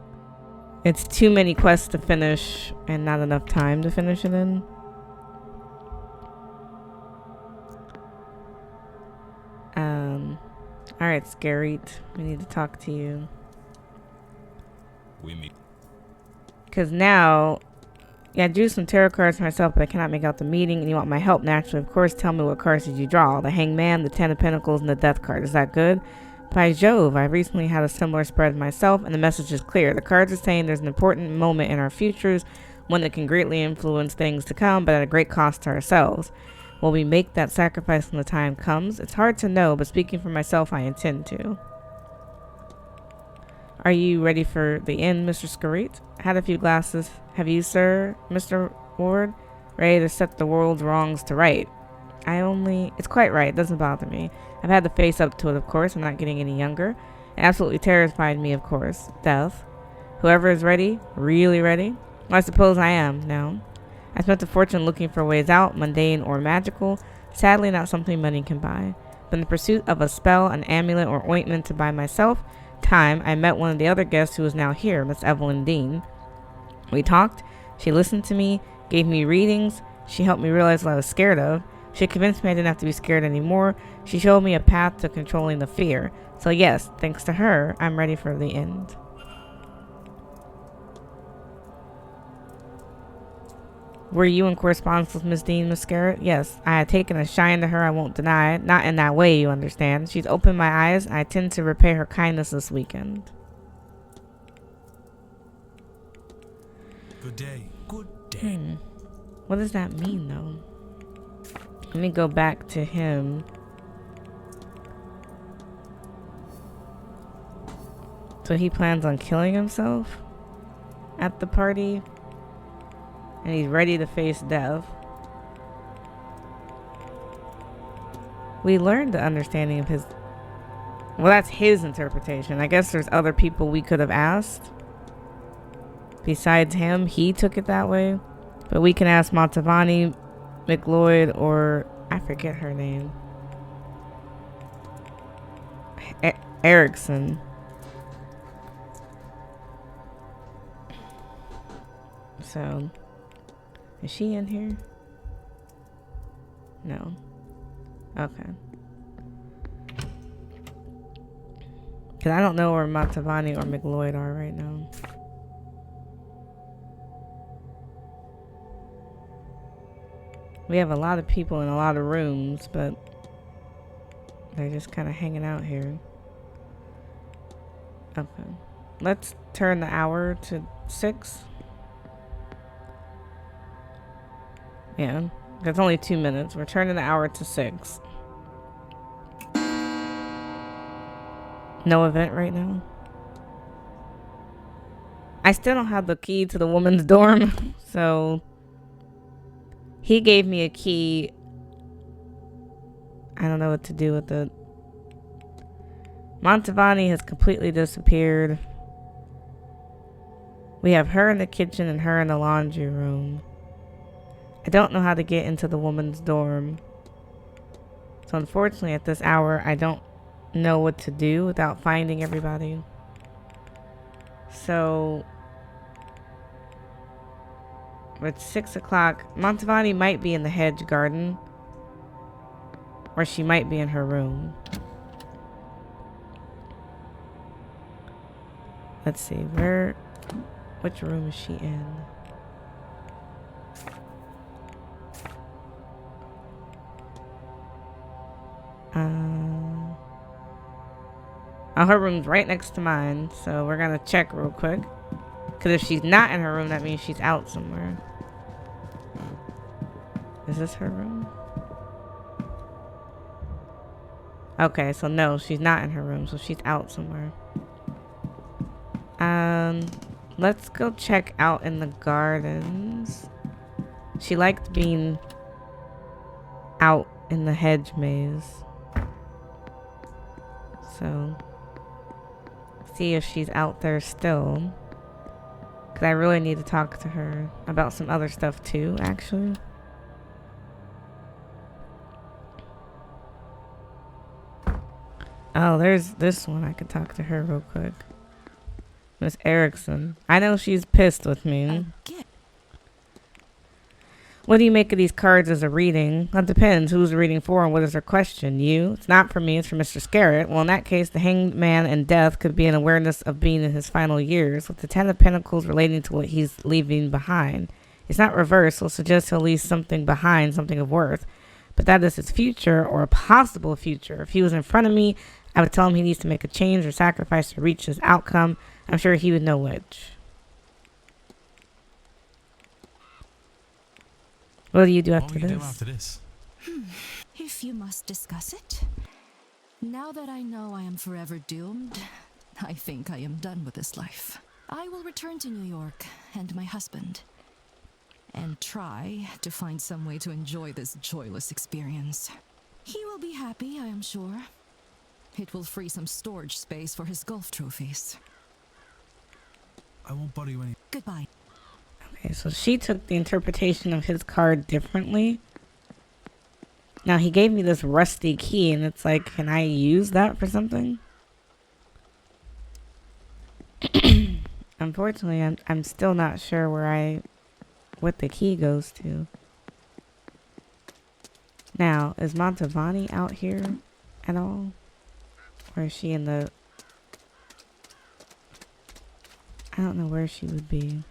It's too many quests to finish and not enough time to finish it in. Alright, Scarrett, we need to talk to you. We meet. Because now, yeah, I drew some tarot cards for myself, but I cannot make out the meaning, and you want my help naturally. Of course, tell me what cards did you draw? The Hangman, the Ten of Pentacles, and the Death card. Is that good? By Jove, I recently had a similar spread myself, and the message is clear. The cards are saying there's an important moment in our futures, one that can greatly influence things to come, but at a great cost to ourselves. Will we make that sacrifice when the time comes? It's hard to know, but speaking for myself, I intend to. Are you ready for the end, Mr. Scarrett? Had a few glasses. Have you, sir, Mr. Ward? Ready to set the world's wrongs to right? It's quite right. It doesn't bother me. I've had to face up to it, of course. I'm not getting any younger. It absolutely terrified me, of course. Death. Whoever is ready, really ready? Well, I suppose I am now. I spent a fortune looking for ways out, mundane or magical. Sadly, not something money can buy. But in the pursuit of a spell, an amulet, or ointment to buy myself time, I met one of the other guests who is now here, Miss Evelyn Dean. We talked. She listened to me, gave me readings. She helped me realize what I was scared of. She convinced me I didn't have to be scared anymore. She showed me a path to controlling the fear. So yes, thanks to her, I'm ready for the end. Were you in correspondence with Miss Dean, Miss Scarrett? Yes, I had taken a shine to her, I won't deny it. Not in that way, you understand. She's opened my eyes, and I intend to repay her kindness this weekend. Good day. Good day. What does that mean, though? Let me go back to him. So he plans on killing himself at the party. And he's ready to face death. We learned the understanding of his... Well, that's his interpretation. I guess there's other people we could have asked. Besides him, he took it that way. But we can ask Montavani, McLeod, or... I forget her name. Erickson. So... Is she in here? No. Okay. Because I don't know where Montavani or McLeod are right now. We have a lot of people in a lot of rooms, but they're just kind of hanging out here. Okay. Let's turn the hour to 6. Yeah, it's only 2 minutes. We're turning the hour to 6. No event right now. I still don't have the key to the woman's dorm. So he gave me a key. I don't know what to do with it. Montavani has completely disappeared. We have her in the kitchen and her in the laundry room. I don't know how to get into the woman's dorm. So unfortunately at this hour I don't know what to do without finding everybody. So it's 6 o'clock. Montavani might be in the hedge garden. Or she might be in her room. Let's see, which room is she in? Her room's right next to mine, so we're gonna check real quick. Because if she's not in her room, that means she's out somewhere. Is this her room? Okay, so no, she's not in her room, so she's out somewhere. Let's go check out in the gardens. She liked being out in the hedge maze. So, see if she's out there still. Because I really need to talk to her about some other stuff too, actually. Oh, there's this one. I could talk to her real quick. Miss Erickson. I know she's pissed with me. What do you make of these cards as a reading? That depends. Who's the reading for and what is their question? You? It's not for me. It's for Mr. Scarrett. Well, in that case, the Hanged Man and death could be an awareness of being in his final years, with the Ten of Pentacles relating to what he's leaving behind. It's not reversed, so suggests he'll leave something behind, something of worth. But that is his future, or a possible future. If he was in front of me, I would tell him he needs to make a change or sacrifice to reach his outcome. I'm sure he would know which. What do you do after this? If you must discuss it. Now that I know I am forever doomed, I think I am done with this life. I will return to New York and my husband, and try to find some way to enjoy this joyless experience. He will be happy, I am sure. It will free some storage space for his golf trophies. I won't bother you any. Goodbye. Okay, so she took the interpretation of his card differently. Now he gave me this rusty key, and it's like, can I use that for something? Unfortunately, I'm still not sure what the key goes to. Now, is Montavani out here at all? Or is she in the... I don't know where she would be.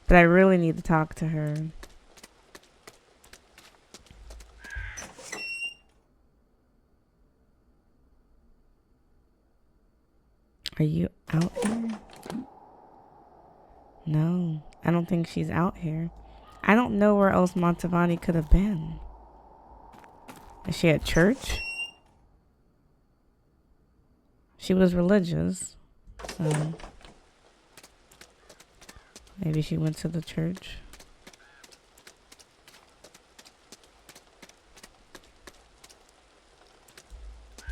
But I really need to talk to her. Are you out here? No, I don't think she's out here. I don't know where else Montavani could have been. Is she at church? She was religious. So maybe she went to the church.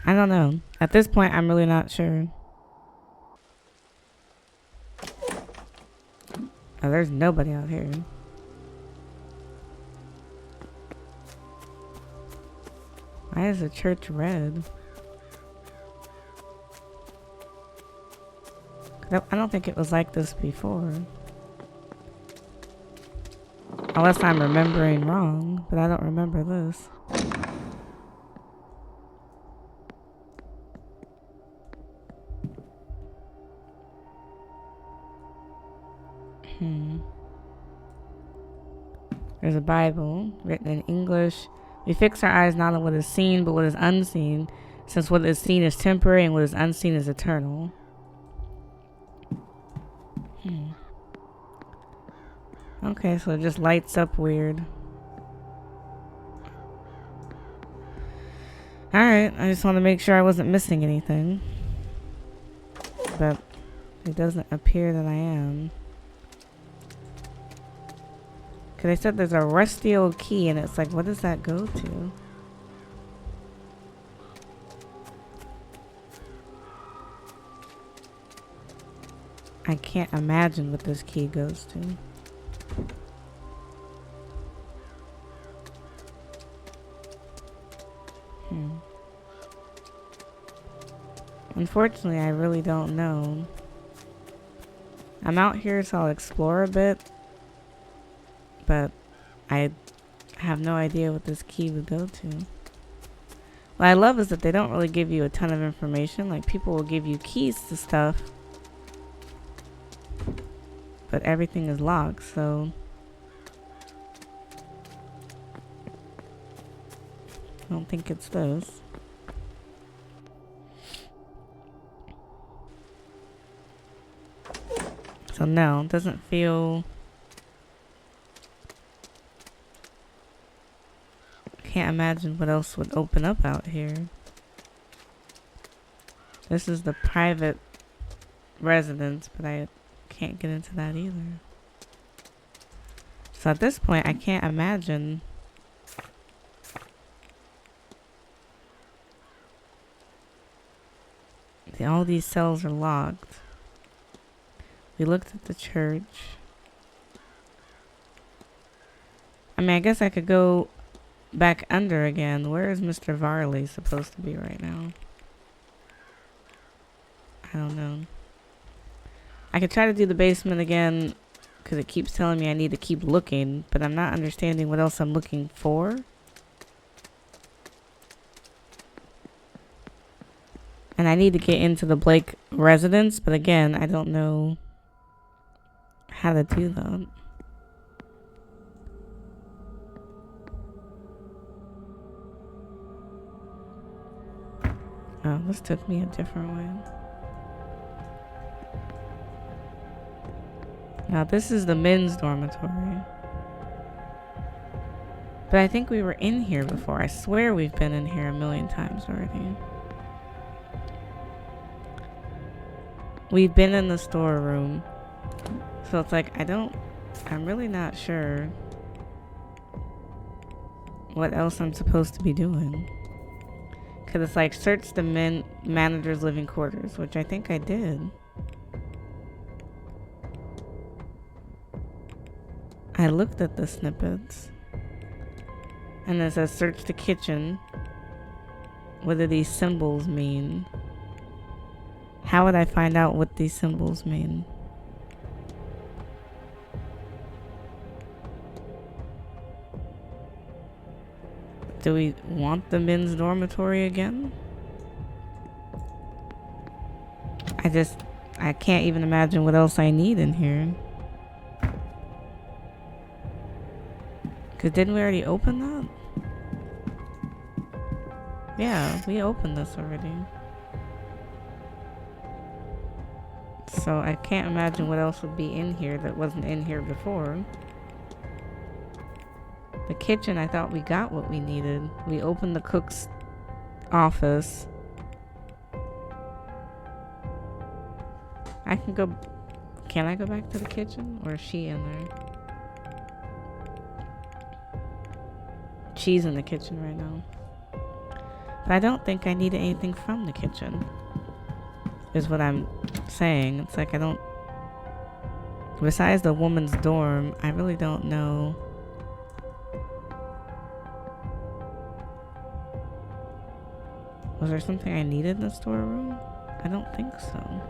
I don't know. At this point, I'm really not sure. Oh, there's nobody out here. Why is the church red? I don't think it was like this before. Unless I'm remembering wrong, but I don't remember this. There's a Bible written in English. We fix our eyes not on what is seen, but what is unseen, since what is seen is temporary and what is unseen is eternal. Okay, so it just lights up weird. Alright, I just want to make sure I wasn't missing anything. But it doesn't appear that I am. Because they said there's a rusty old key, and it's like, what does that go to? I can't imagine what this key goes to. Unfortunately, I really don't know. I'm out here, so I'll explore a bit. But I have no idea what this key would go to. What I love is that they don't really give you a ton of information. Like, people will give you keys to stuff, but everything is locked, so I don't think it's this. So no, it doesn't feel... Can't imagine what else would open up out here. This is the private residence, but I can't get into that either. So at this point, I can't imagine all these cells are locked. We looked at the church. I mean, I guess I could go back under again. Where is Mr. Varley supposed to be right now? I don't know. I could try to do the basement again because it keeps telling me I need to keep looking, but I'm not understanding what else I'm looking for. And I need to get into the Blake residence, but again, I don't know how to do that. Oh, this took me a different way. Now, this is the men's dormitory. But I think we were in here before. I swear we've been in here a million times already. We've been in the storeroom. So it's like, I'm really not sure what else I'm supposed to be doing. Because it's like, search the manager's living quarters, which I think I did. I looked at the snippets. And it says, search the kitchen. What do these symbols mean? How would I find out what these symbols mean? Do we want the men's dormitory again? I can't even imagine what else I need in here. Because didn't we already open that? Yeah, we opened this already. So I can't imagine what else would be in here that wasn't in here before. The kitchen, I thought we got what we needed. We opened the cook's office. I can go. Can I go back to the kitchen? Or is she in there? She's in the kitchen right now. But I don't think I needed anything from the kitchen. Is what I'm saying. It's like I don't. Besides the woman's dorm, I really don't know. Was there something I needed in the storeroom? I don't think so.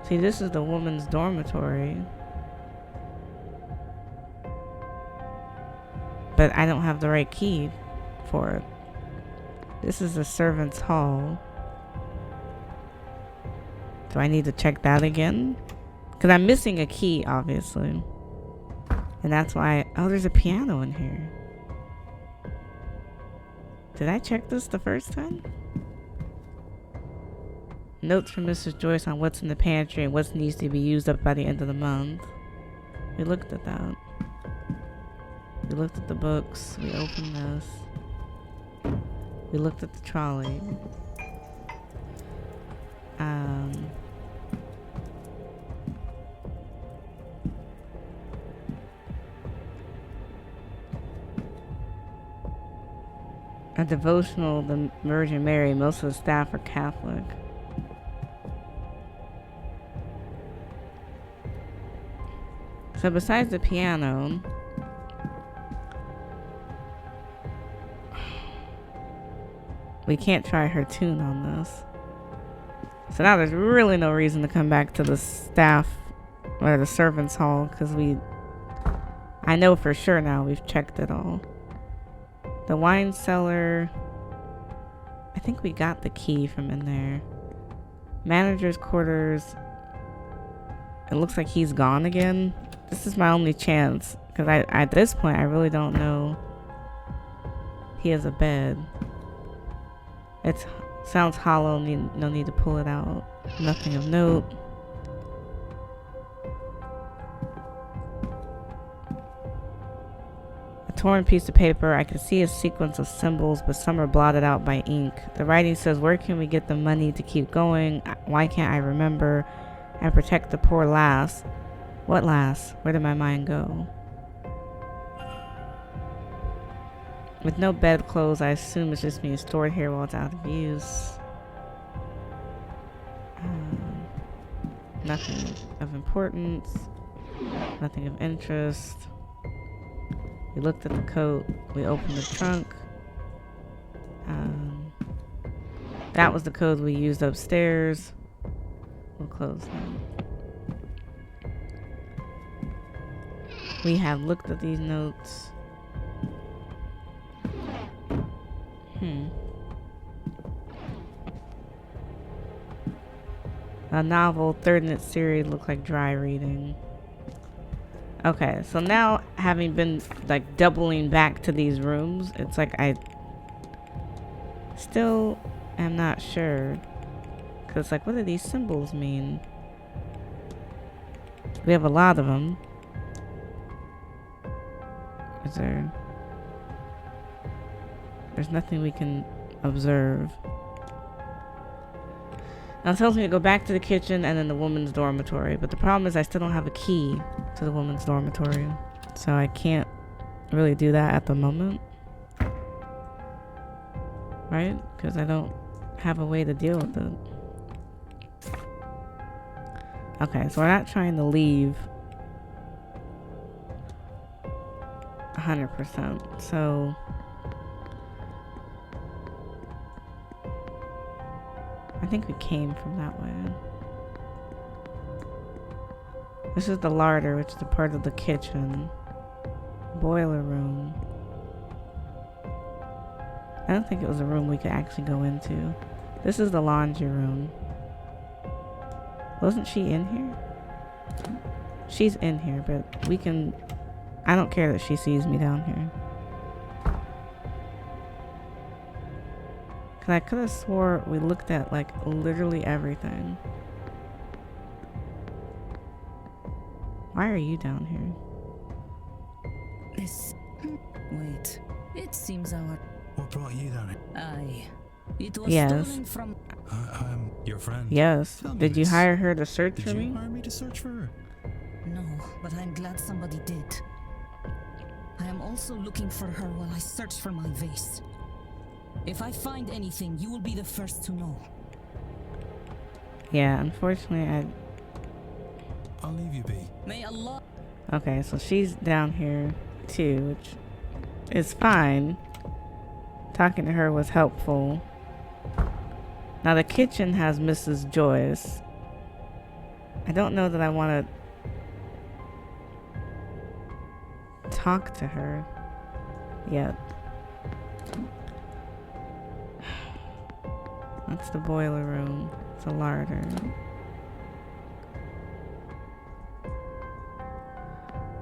See, this is the woman's dormitory. But I don't have the right key for it. This is the servant's hall. Do I need to check that again? Because I'm missing a key, obviously. And that's why... Oh, there's a piano in here. Did I check this the first time? Notes from Mrs. Joyce on what's in the pantry and what needs to be used up by the end of the month. We looked at that. We looked at the books. We opened this. We looked at the trolley. A devotional of the Virgin Mary. Most of the staff are Catholic. So besides the piano, we can't try her tune on this. So now there's really no reason to come back to the staff or the servants' hall because I know for sure now we've checked it all. The wine cellar, I think we got the key from in there. Manager's quarters, it looks like he's gone again. This is my only chance because at this point I really don't know. He has a bed. It sounds hollow, no need to pull it out. Nothing of note. A torn piece of paper. I can see a sequence of symbols, but some are blotted out by ink. The writing says, where can we get the money to keep going? Why can't I remember and protect the poor lass? What lass? Where did my mind go? With no bedclothes, I assume it's just being stored here while it's out of use. Nothing of importance. Nothing of interest. We looked at the coat. We opened the trunk. That was the code we used upstairs. We'll close that. We have looked at these notes. A novel, third in its series, looked like dry reading. Okay, so now having been like doubling back to these rooms, it's like I still am not sure. Cause like, what do these symbols mean? We have a lot of them. Is there? There's nothing we can observe. Now it tells me to go back to the kitchen and then the woman's dormitory. But the problem is I still don't have a key to the woman's dormitory. So I can't really do that at the moment. Right? Because I don't have a way to deal with it. Okay, so we're not trying to leave 100%. So... I think we came from that way. This is the larder, which is a part of the kitchen. Boiler room. I don't think it was a room we could actually go into. This is the laundry room. Wasn't she in here? She's in here, but we can... I don't care that she sees me down here. Cause I could have swore we looked at like literally everything. Why are you down here? Wait. It seems our... What brought you down here? Aye. It was Yes. stolen from... I'm your friend. Yes. Tell me Did you this. hire her to search Did for you me? hire me to search for her? Did you hire her to search Did for you me? hire me to search for her? No, but I'm glad somebody did. I am also looking for her while I search for my vase. If I find anything, you will be the first to know. Yeah, unfortunately, I'll leave you be. May Allah... Okay, so she's down here too, which is fine. Talking to her was helpful. Now the kitchen has Mrs. Joyce. I don't know that I want to talk to her yet. That's the boiler room. It's a larder.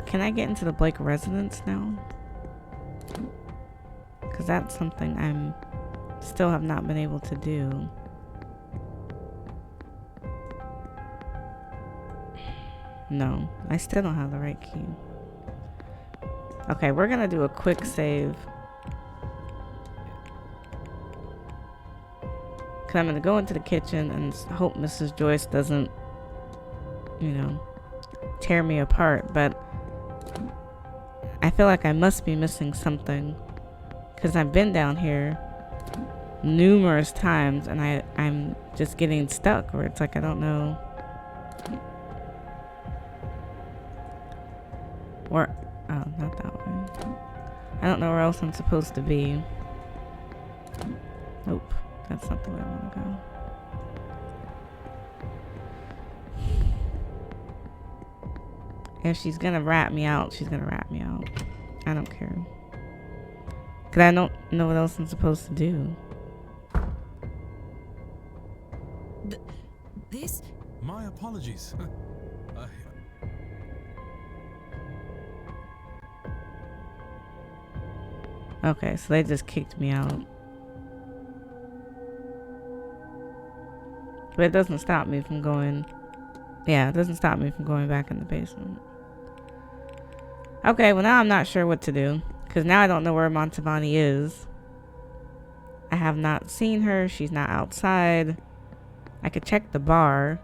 Can I get into the Blake residence now? Because that's something I'm still have not been able to do. No, I still don't have the right key. Okay, we're gonna do a quick save. Cause I'm gonna go into the kitchen and hope Mrs. Joyce doesn't, you know, tear me apart. But I feel like I must be missing something. Cause I've been down here numerous times and I'm just getting stuck where it's like I don't know. Or, oh, not that way. I don't know where else I'm supposed to be. Nope, that's not the way I want to go. If she's gonna rat me out, she's gonna rat me out. I don't care. Cause I don't know what else I'm supposed to do. This? My apologies. Okay, so they just kicked me out. But it doesn't stop me from going... Yeah, it doesn't stop me from going back in the basement. Okay, well now I'm not sure what to do. Because now I don't know where Montavani is. I have not seen her. She's not outside. I could check the bar.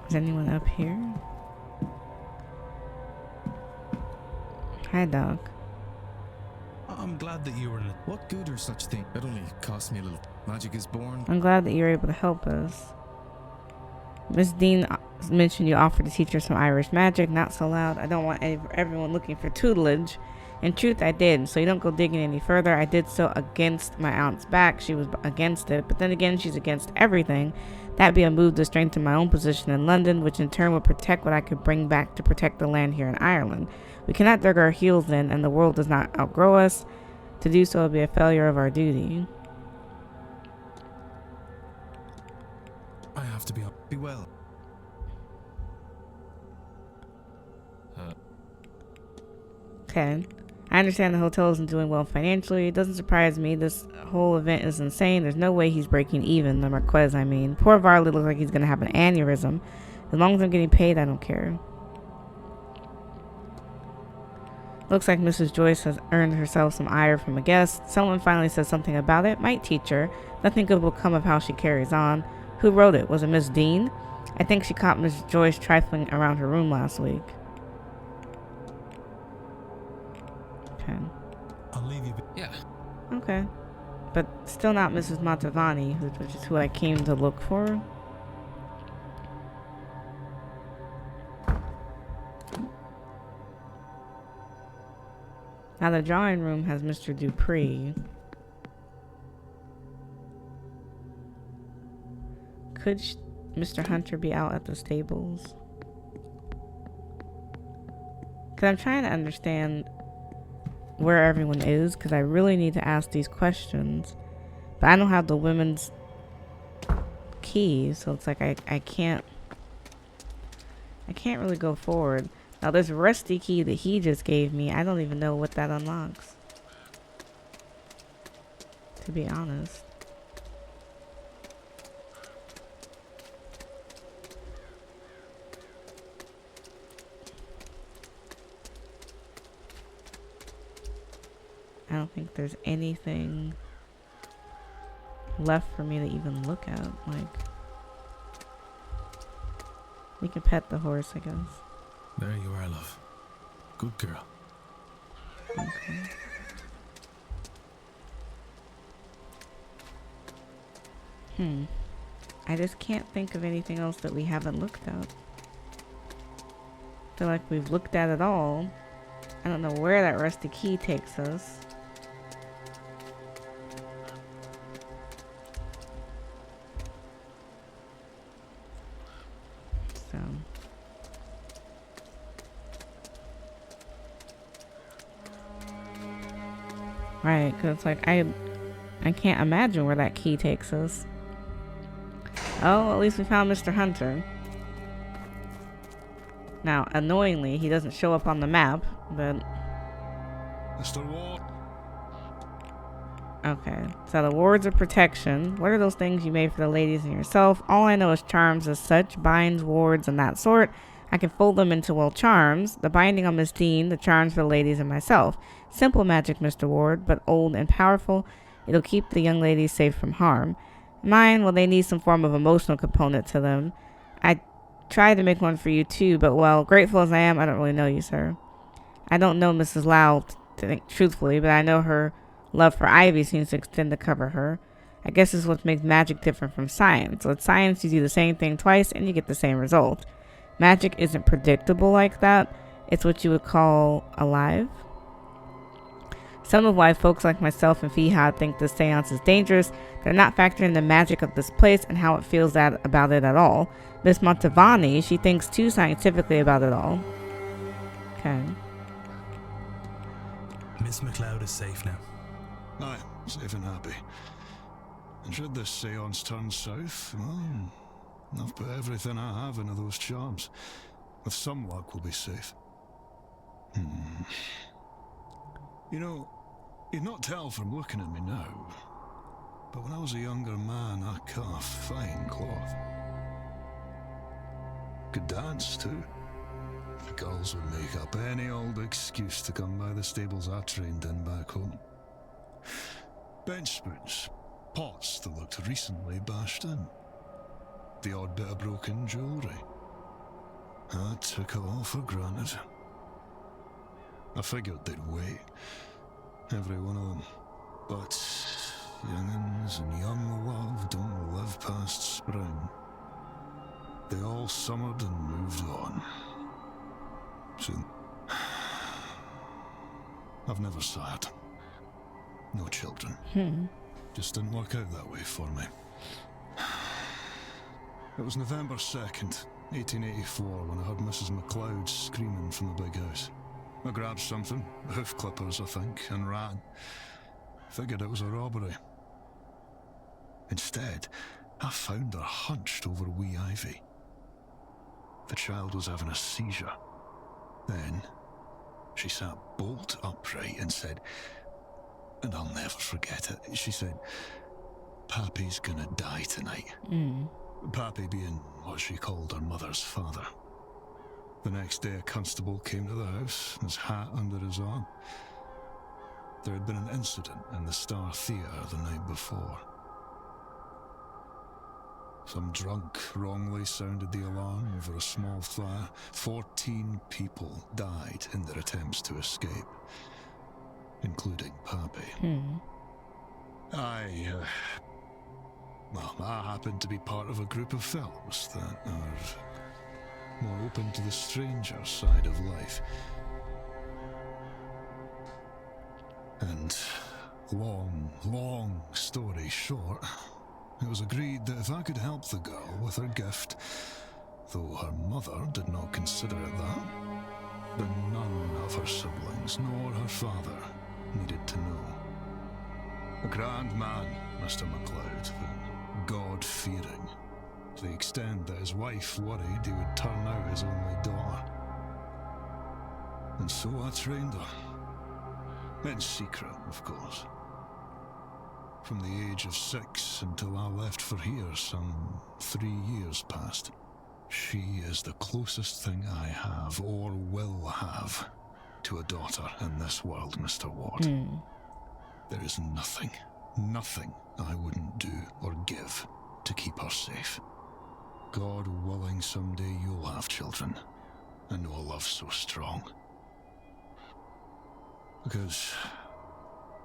Is anyone up here? Hi, dog. I'm glad that you were in it. What good are such things? It only cost me a little. Magic is born. I'm glad that you're able to help us. Miss Dean mentioned you offered to teach her some Irish magic. Not so loud. I don't want everyone looking for tutelage. In truth, I did. So you don't go digging any further. I did so against my aunt's back. She was against it. But then again, she's against everything. That'd be a move to strengthen my own position in London, which in turn would protect what I could bring back to protect the land here in Ireland. We cannot dig our heels in, and the world does not outgrow us. To do so would be a failure of our duty. I have to be well. Okay. I understand the hotel isn't doing well financially. It doesn't surprise me. This whole event is insane. There's no way he's breaking even. The Marquez, I mean. Poor Varley looks like he's going to have an aneurysm. As long as I'm getting paid, I don't care. Looks like Mrs. Joyce has earned herself some ire from a guest. Someone finally says something about it. Might teach her. Nothing good will come of how she carries on. Who wrote it? Was it Miss Dean? I think she caught Miss Joyce trifling around her room last week. Okay. I'll leave you. Yeah. Okay. But still not Mrs. Montavani, which is who I came to look for. Now the drawing room has Mr. Dupree. Could Mr. Hunter be out at the stables? Because I'm trying to understand where everyone is, because I really need to ask these questions. But I don't have the women's key, so it's like I can't really go forward. Now this rusty key that he just gave me, I don't even know what that unlocks. to be honest. I don't think there's anything left for me to even look at. Like, we can pet the horse, I guess. There you are, love. Good girl. Okay. I just can't think of anything else that we haven't looked at. I feel like we've looked at it all. I don't know where that rusty key takes us. So. Right, because it's like I can't imagine where that key takes us. Oh, at least we found Mr. Hunter. Now, annoyingly, he doesn't show up on the map, but... Mr. Ward. Okay, so the wards of protection. What are those things you made for the ladies and yourself? All I know is charms as such, binds, wards, and that sort. I can fold them into, well, charms. The binding on Miss Dean, the charms for the ladies and myself. Simple magic, Mr. Ward, but old and powerful. It'll keep the young ladies safe from harm. Mine, well, they need some form of emotional component to them. I tried to make one for you too, but well, grateful as I am, I don't really know you, sir. I don't know Mrs. Lau, truthfully, but I know her love for Ivy seems to extend to cover her. I guess this is what makes magic different from science. With science, you do the same thing twice and you get the same result. Magic isn't predictable like that. It's what you would call alive. Some of why folks like myself and Fihad think this seance is dangerous. They're not factoring the magic of this place and how it feels about it at all. Miss Montavani, she thinks too scientifically about it all. Okay. Miss McLeod is safe now. Aye, safe and happy. And should this seance turn south, well, I've put everything I have into those charms. With some luck, we'll be safe. You know, you'd not tell from looking at me now, but when I was a younger man, I cut a fine cloth. Could dance, too. The girls would make up any old excuse to come by the stables I trained in back home. Bench spoons, pots that looked recently bashed in. The odd bit of broken jewellery. I took it all for granted. I figured they'd wait, every one of them. But young'uns and young love don't live past spring. They all summered and moved on. Soon. I've never sired. No children. Just didn't work out that way for me. It was November 2nd, 1884, when I heard Mrs. McLeod screaming from the big house. I grabbed something, hoof clippers I think, and ran. Figured it was a robbery. Instead, I found her hunched over wee Ivy. The child was having a seizure. Then, she sat bolt upright and said, and I'll never forget it, she said, "Pappy's gonna die tonight." Pappy being what she called her mother's father. The next day a constable came to the house, his hat under his arm. There had been an incident in the Star Theatre the night before. Some drunk wrongly sounded the alarm over a small fire. 14 people died in their attempts to escape, including Pappy. I happened to be part of a group of fellows that are more open to the stranger side of life. And long story short, it was agreed that if I could help the girl with her gift, though her mother did not consider it that, then none of her siblings nor her father needed to know. A grand man, Mr. McLeod, but God-fearing, to the extent that his wife worried he would turn out his only daughter. And so I trained her. In secret, of course. From the age of 6 until I left for here some 3 years past. She is the closest thing I have, or will have, to a daughter in this world, Mr. Ward. There is nothing I wouldn't do or give to keep her safe. God willing, someday you'll have children, and know a love so strong. Because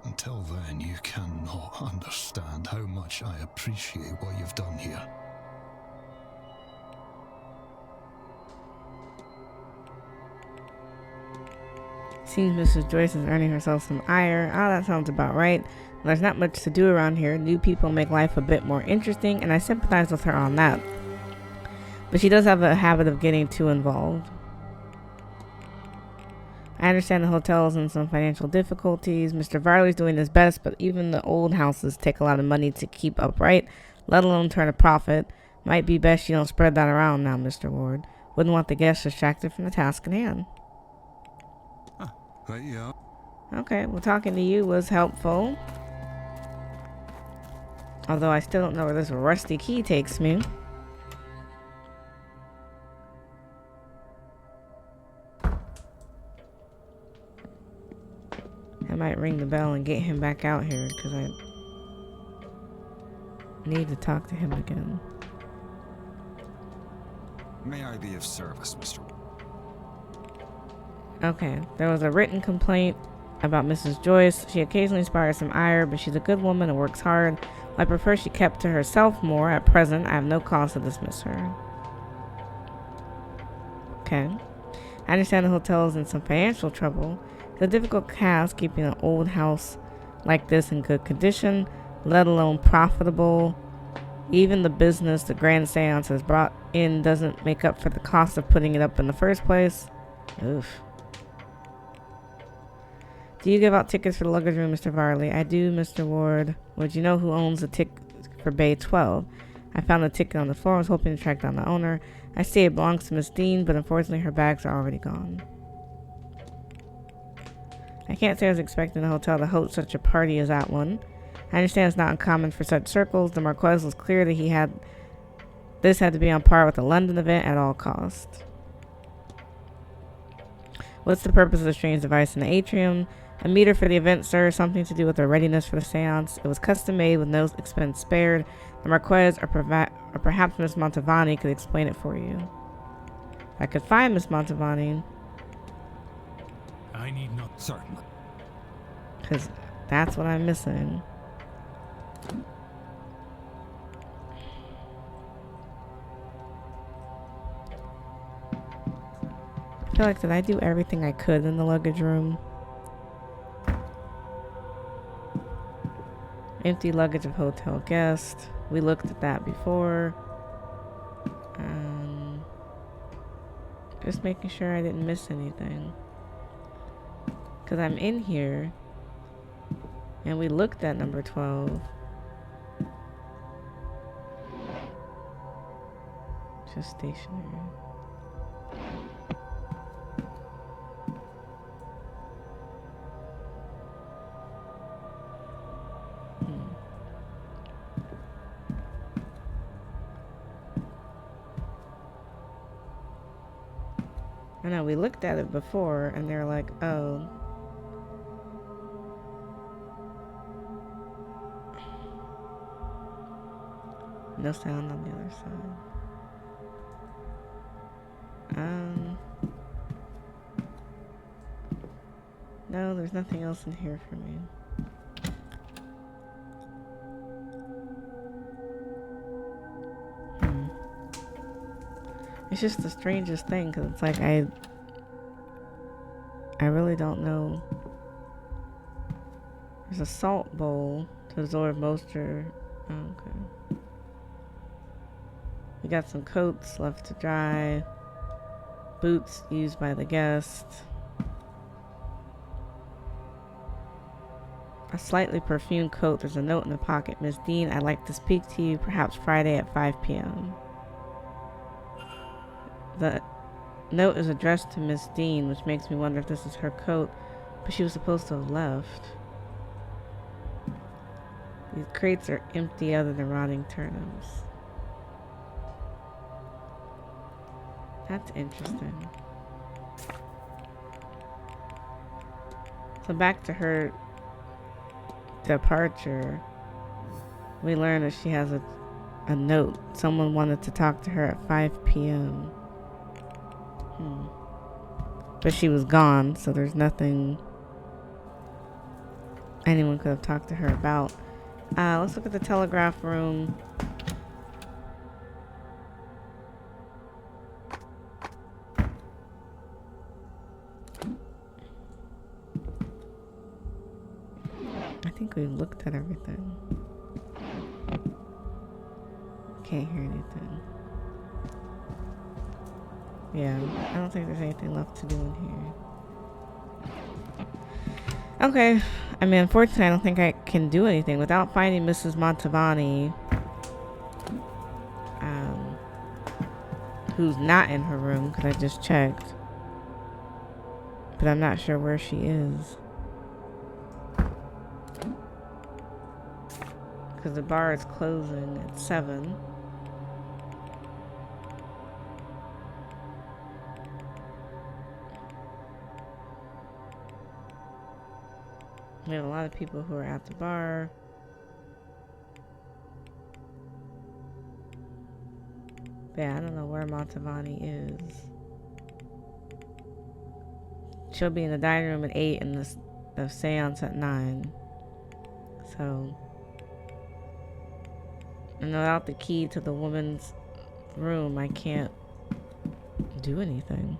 until then, you cannot understand how much I appreciate what you've done here. Seems Mrs. Joyce is earning herself some ire. Oh, that sounds about right. There's not much to do around here. New people make life a bit more interesting, and I sympathize with her on that. But she does have a habit of getting too involved. I understand the hotel is in some financial difficulties. Mr. Varley's doing his best, but even the old houses take a lot of money to keep upright, let alone turn a profit. Might be best you don't spread that around now, Mr. Ward. Wouldn't want the guests distracted from the task in hand. Right, yeah. Okay, well, talking to you was helpful. Although I still don't know where this rusty key takes me. I might ring the bell and get him back out here because I need to talk to him again. May I be of service, Mr. Okay, there was a written complaint about Mrs. Joyce. She occasionally inspires some ire, but she's a good woman and works hard. I prefer she kept to herself more. At present, I have no cause to dismiss her. Okay. I understand the hotel is in some financial trouble. It's a difficult task keeping an old house like this in good condition, let alone profitable. Even the business the Grand Seance has brought in doesn't make up for the cost of putting it up in the first place. Oof. Do you give out tickets for the luggage room, Mr. Varley? I do, Mr. Ward. Would you know who owns the ticket for Bay 12? I found the ticket on the floor. I was hoping to track down the owner. I say it belongs to Miss Dean, but unfortunately her bags are already gone. I can't say I was expecting the hotel to host such a party as that one. I understand it's not uncommon for such circles. The Marquez was clear that this had to be on par with the London event at all costs. What's the purpose of the strange device in the atrium? A meter for the event, sir. Something to do with the readiness for the seance. It was custom made with no expense spared. The Marquez or perhaps Miss Montavani could explain it for you. If I could find Miss Montavani. I need not. Certainly. Because that's what I'm missing. I feel like, did I do everything I could in the luggage room? Empty luggage of hotel guest. We looked at that before. Just making sure I didn't miss anything. Because I'm in here. And we looked at number 12. Just stationary. I know, we looked at it before and they're like, oh. No sound on the other side. No, there's nothing else in here for me. It's just the strangest thing, because it's like I really don't know. There's a salt bowl to absorb moisture. Oh, okay. We got some coats left to dry. Boots used by the guest. A slightly perfumed coat. There's a note in the pocket. Miss Dean, I'd like to speak to you, perhaps Friday at 5 p.m. The note is addressed to Miss Dean, which makes me wonder if this is her coat, but she was supposed to have left. These crates are empty other than rotting turnips. That's interesting. So back to her departure, we learn that she has a note. Someone wanted to talk to her at 5 p.m. But she was gone, so there's nothing anyone could have talked to her about. Let's look at the telegraph room. I think we've looked at everything. Can't hear anything. Yeah, I don't think there's anything left to do in here. Okay, I mean, unfortunately, I don't think I can do anything without finding Mrs. Montavani, who's not in her room, because I just checked. But I'm not sure where she is. Because the bar is closing at 7. We have a lot of people who are at the bar. But yeah, I don't know where Montavani is. She'll be in the dining room at 8 and the seance at 9. So, and without the key to the woman's room, I can't do anything.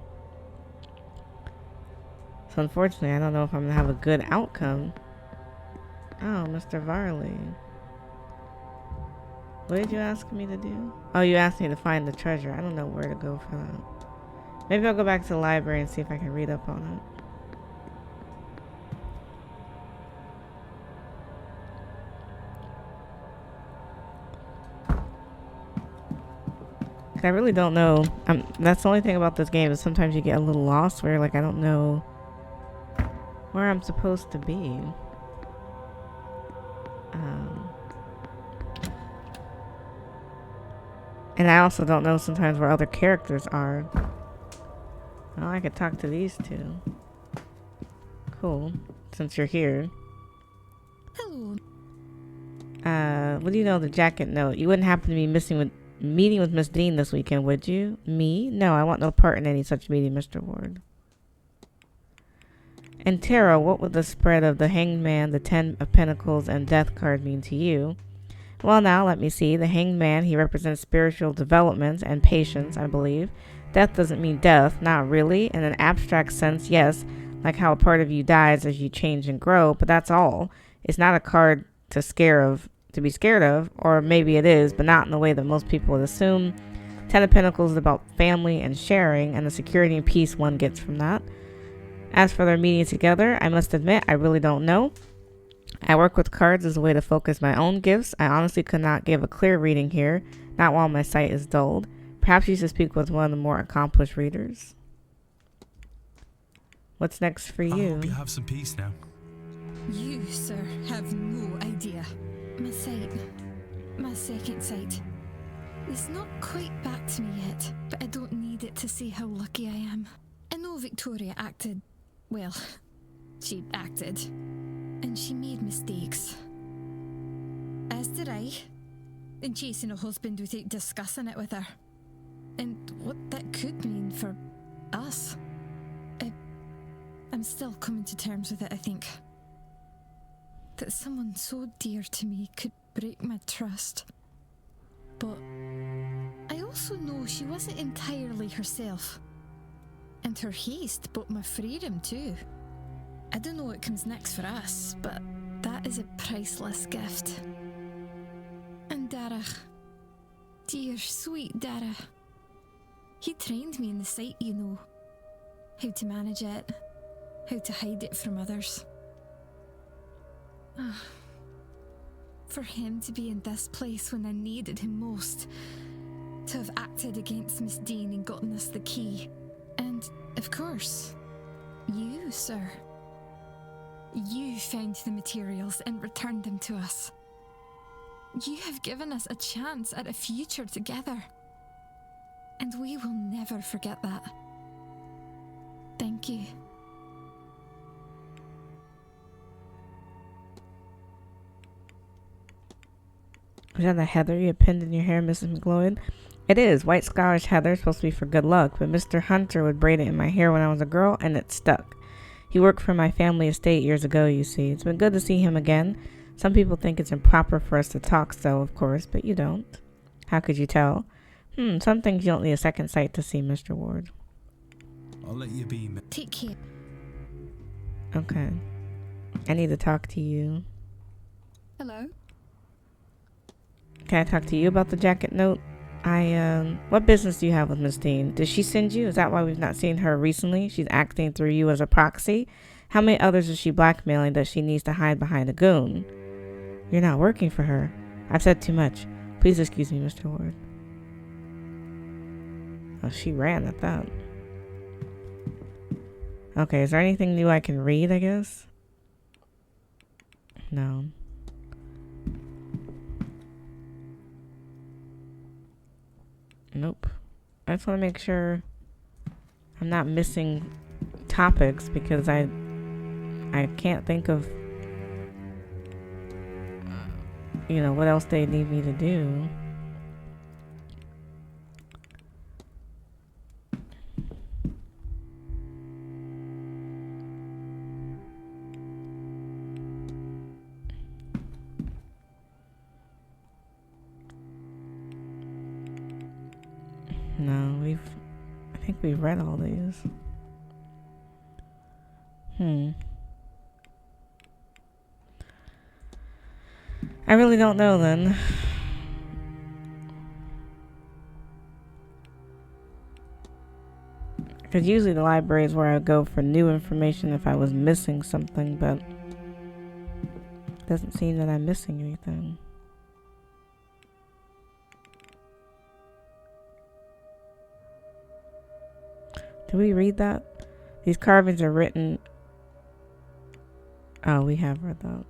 So unfortunately, I don't know if I'm gonna have a good outcome. Oh, Mr. Varley. What did you ask me to do? Oh, you asked me to find the treasure. I don't know where to go for that. Maybe I'll go back to the library and see if I can read up on it. I really don't know. That's the only thing about this game is sometimes you get a little lost where like I don't know where I'm supposed to be. And I also don't know sometimes where other characters are. Oh, I could talk to these two. Cool. Since you're here. Hello. What do you know of the jacket note? You wouldn't happen to be meeting with Miss Dean this weekend, would you? Me? No, I want no part in any such meeting, Mr. Ward. And Tara, what would the spread of the Hanged Man, the 10 of Pentacles, and Death card mean to you? Well, now, let me see. The Hanged Man, he represents spiritual development and patience, I believe. Death doesn't mean death, not really. In an abstract sense, yes, like how a part of you dies as you change and grow, but that's all. It's not a card to be scared of, or maybe it is, but not in the way that most people would assume. 10 of Pentacles is about family and sharing, and the security and peace one gets from that. As for their meeting together, I must admit, I really don't know. I work with cards as a way to focus my own gifts. I honestly could not give a clear reading here, not while my sight is dulled. Perhaps you should speak with one of the more accomplished readers. What's next for you? I hope you have some peace now. You, sir, have no idea. My sight, my second sight, it's not quite back to me yet, but I don't need it to say how lucky I am. I know Victoria acted, well, she acted, and she made mistakes. As did I, in chasing a husband without discussing it with her. And what that could mean for us. I'm still coming to terms with it, I think. That someone so dear to me could break my trust. But I also know she wasn't entirely herself. And her haste bought my freedom too. I don't know what comes next for us, but that is a priceless gift. And Dara, dear sweet Dara, he trained me in the sight, you know. How to manage it, how to hide it from others. For him to be in this place when I needed him most, to have acted against Miss Dean and gotten us the key. And, of course, you, sir. You found the materials and returned them to us. You have given us a chance at a future together. And we will never forget that. Thank you. Is that the heather you pinned in your hair, Mrs. McLeod? It is. White Scottish heather, supposed to be for good luck, but Mr. Hunter would braid it in my hair when I was a girl, and it stuck. He worked for my family estate years ago, you see. It's been good to see him again. Some people think it's improper for us to talk so, of course, but you don't. How could you tell? Some things you don't need a second sight to see, Mr. Ward. I'll let you be. Take care. Okay. I need to talk to you. Hello? Can I talk to you about the jacket note? What business do you have with Miss Dean? Did she send you? Is that why we've not seen her recently? She's acting through you as a proxy? How many others is she blackmailing that she needs to hide behind a goon? You're not working for her. I've said too much. Please excuse me, Mr. Ward. Oh, she ran at that. Okay, is there anything new I can read, I guess? No. Nope. I just want to make sure I'm not missing topics because I can't think of what else they need me to do. No, I think we've read all these. I really don't know then. Because usually the library is where I go for new information if I was missing something, but it doesn't seem that I'm missing anything. Did we read that? These carvings are written. Oh, we have read that.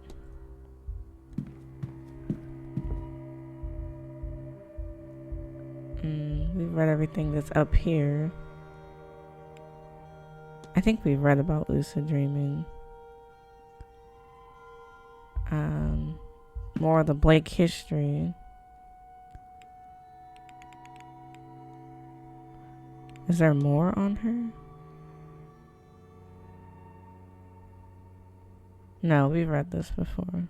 We've read everything that's up here. I think we've read about lucid dreaming. More of the Blake history. Is there more on her? No, we've read this before.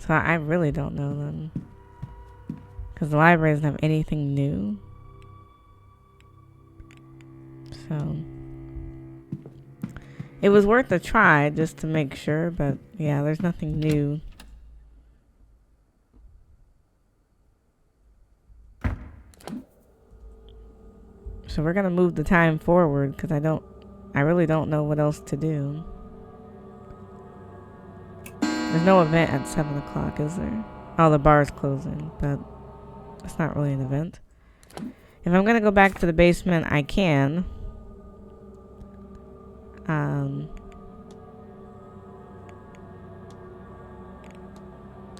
So I really don't know then. Because the library doesn't have anything new. So it was worth a try just to make sure, but yeah, there's nothing new. So we're gonna move the time forward because I really don't know what else to do. There's no event at 7 o'clock, is there? Oh, the bar's closing, but it's not really an event. If I'm gonna go back to the basement, I can.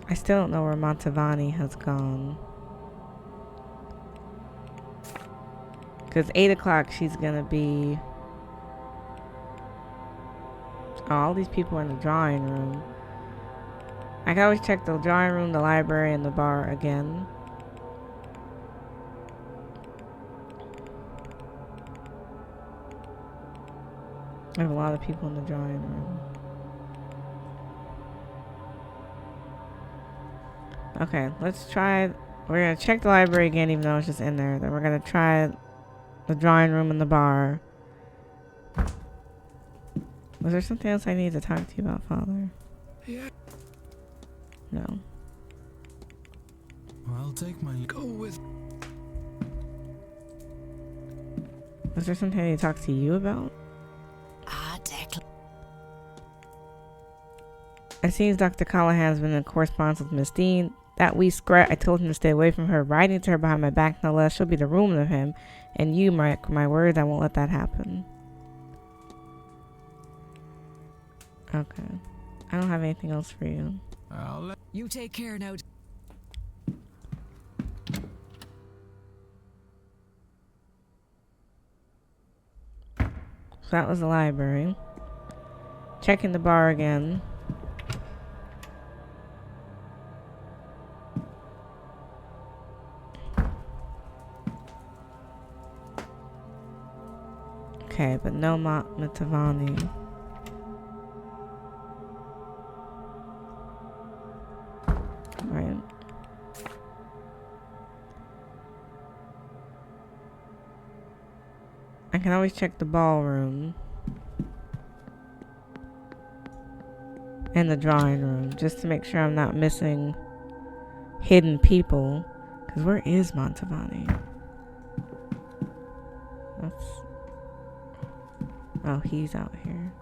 I still don't know where Montavani has gone. Because 8 o'clock she's gonna be... Oh, all these people are in the drawing room. I can always check the drawing room, the library, and the bar again. I have a lot of people in the drawing room. Okay, let's try it. We're gonna check the library again, even though it's just in there. Then we're gonna try the drawing room and the bar. Was there something else I need to talk to you about, Father? Yeah. No. I'll take my... Go with... Was there something I need to talk to you about? It seems Dr. Callahan's been in correspondence with Miss Dean. That wee scrat, I told him to stay away from her, writing to her behind my back no less. She'll be the ruin of him. And you, my words, I won't let that happen. Okay. I don't have anything else for you. I'll let You take care now. So that was the library. Checking the bar again. Okay, but no Matavani. Right. I can always check the ballroom. And the drawing room, just to make sure I'm not missing hidden people. Because where is Montavani? Oh, he's out here.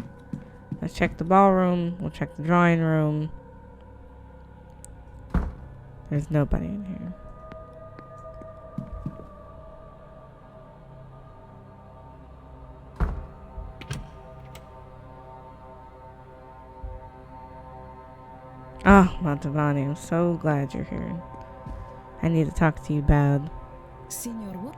Let's check the ballroom. We'll check the drawing room. There's nobody in here. Oh, Montavani, I'm so glad you're here. I need to talk to you bad. Signor, what?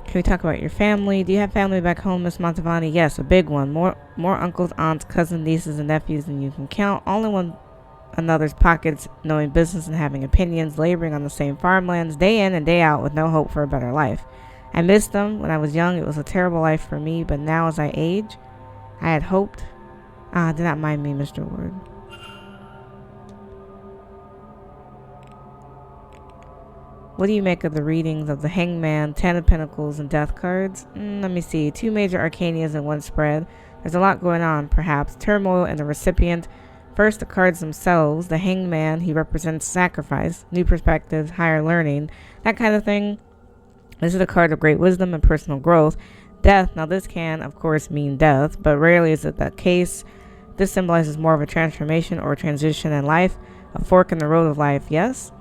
Can we talk about your family? Do you have family back home, Miss Montavani? Yes, a big one. More uncles, aunts, cousins, nieces, and nephews than you can count. All in one another's pockets, knowing business and having opinions, laboring on the same farmlands, day in and day out with no hope for a better life. I missed them. When I was young, it was a terrible life for me, but now as I age, I had hoped. Do not mind me, Mr. Ward. What do you make of the readings of the Hangman, Ten of Pentacles, and Death cards? Let me see. 2 major arcanias in one spread. There's a lot going on, perhaps. Turmoil in the recipient. First, the cards themselves. The Hangman, he represents sacrifice, new perspectives, higher learning, that kind of thing. This is a card of great wisdom and personal growth. Death, now this can, of course, mean death, but rarely is it the case. This symbolizes more of a transformation or a transition in life, a fork in the road of life, yes?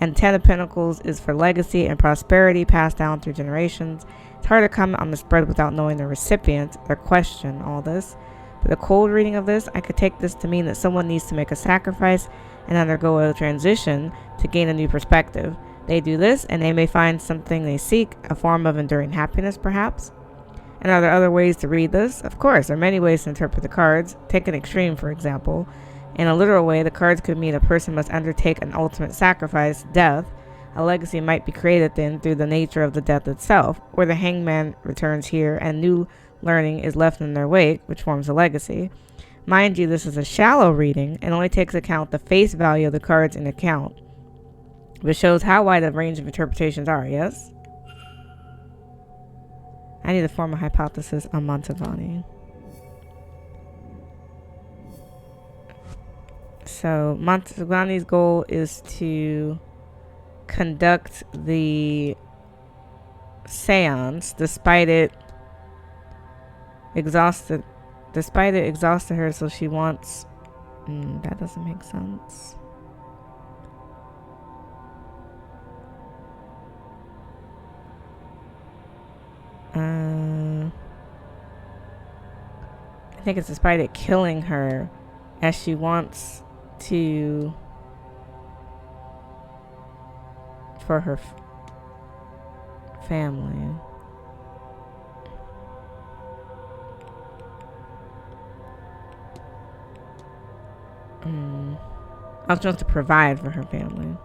And Ten of Pentacles is for legacy and prosperity passed down through generations. It's hard to comment on the spread without knowing the recipient, their question, all this. But the cold reading of this, I could take this to mean that someone needs to make a sacrifice and undergo a transition to gain a new perspective. They do this and they may find something they seek, a form of enduring happiness perhaps. And are there other ways to read this? Of course, there are many ways to interpret the cards. Take an extreme, for example. In a literal way, the cards could mean a person must undertake an ultimate sacrifice, death. A legacy might be created then through the nature of the death itself, or the hangman returns here and new learning is left in their wake, which forms a legacy. Mind you, this is a shallow reading and only takes account the face value of the cards in account, which shows how wide a range of interpretations are, yes? I need to form a hypothesis on Montavani. So Montavani's goal is to conduct the seance despite it exhausted her, so she wants that doesn't make sense. I think it's despite it killing her, as she wants to for her family. I was supposed to provide for her family.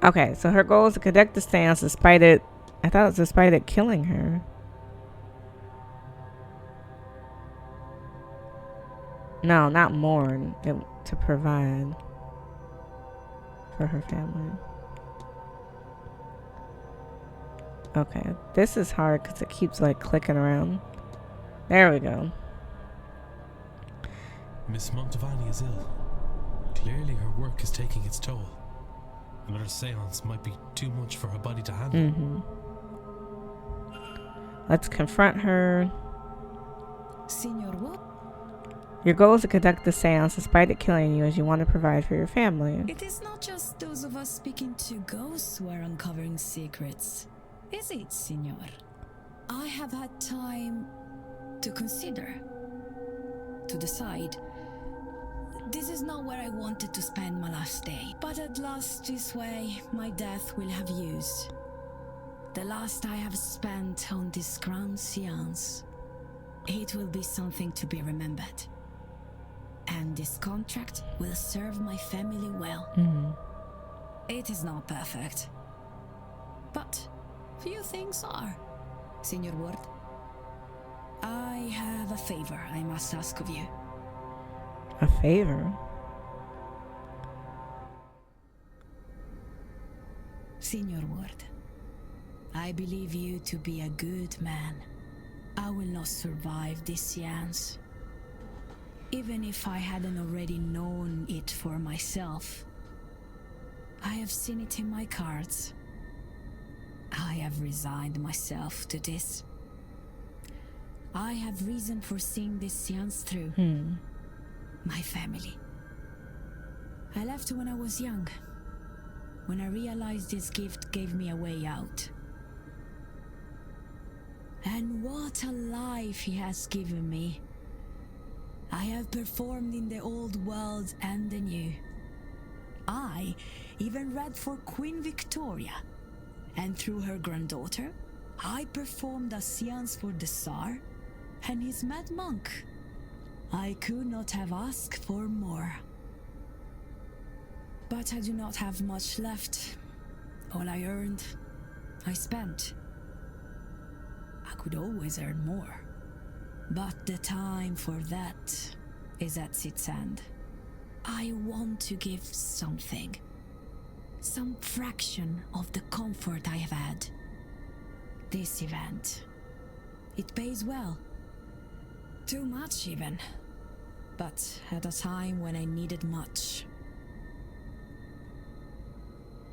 Okay, so her goal is to conduct the seance despite it. I thought it was despite it killing her. No, not mourn. To provide for her family. Okay, this is hard because it keeps like clicking around. There we go. Miss Montavani is ill. Clearly her work is taking its toll. Another seance might be too much for her body to handle. Let's confront her. Signor, what? Your goal is to conduct the seance despite it killing you, as you want to provide for your family. It is not just those of us speaking to ghosts who are uncovering secrets, is it, Signor? I have had time to consider, to decide. This is not where I wanted to spend my last day, but at last this way my death will have used. The last I have spent on this grand seance. It will be something to be remembered. And this contract will serve my family well. It is not perfect, but few things are, Senior Ward. I have a favor I must ask of you. A favor? Senior Ward, I believe you to be a good man. I will not survive this seance. Even if I hadn't already known it for myself. I have seen it in my cards. I have resigned myself to this. I have reason for seeing this seance through. My family. I left when I was young. When I realized this gift gave me a way out. And what a life he has given me. I have performed in the old world and the new. I even read for Queen Victoria. And through her granddaughter, I performed a seance for the Tsar and his mad monk. I could not have asked for more. But I do not have much left. All I earned, I spent. I could always earn more. But the time for that is at its end. I want to give something. Some fraction of the comfort I have had. This event. It pays well. Too much even. But at a time when I needed much.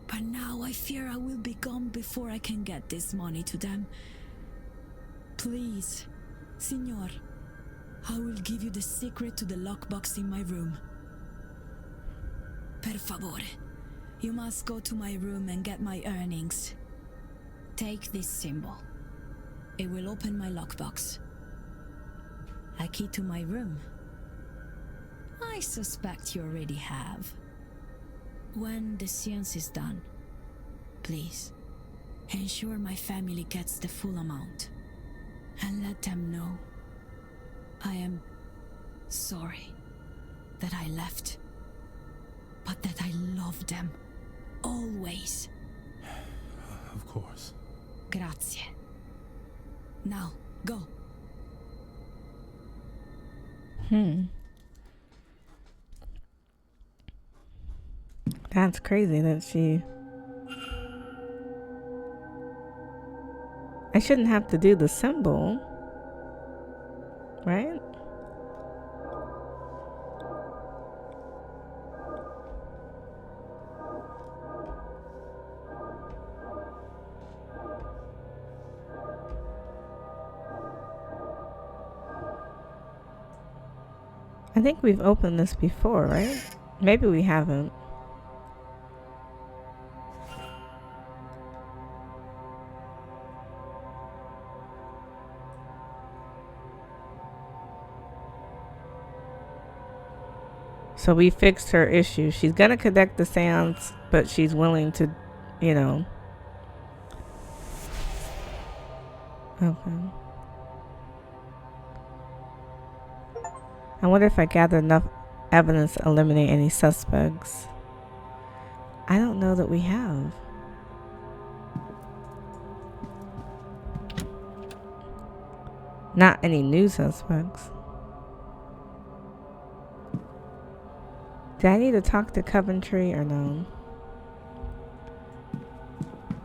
But now I fear I will be gone before I can get this money to them. Please, Signor, I will give you the secret to the lockbox in my room. Per favore, you must go to my room and get my earnings. Take this symbol. It will open my lockbox. A key to my room. I suspect you already have. When the seance is done, please, ensure my family gets the full amount. And let them know I am sorry that I left, but that I love them always. Of course. Grazie. Now, go. That's crazy that she... I shouldn't have to do the symbol, right? I think we've opened this before, right? Maybe we haven't. So we fixed her issue. She's gonna conduct the seance, but she's willing to, you know. Okay. I wonder if I gather enough evidence to eliminate any suspects. I don't know that we have. Not any new suspects. Do I need to talk to Coventry or no?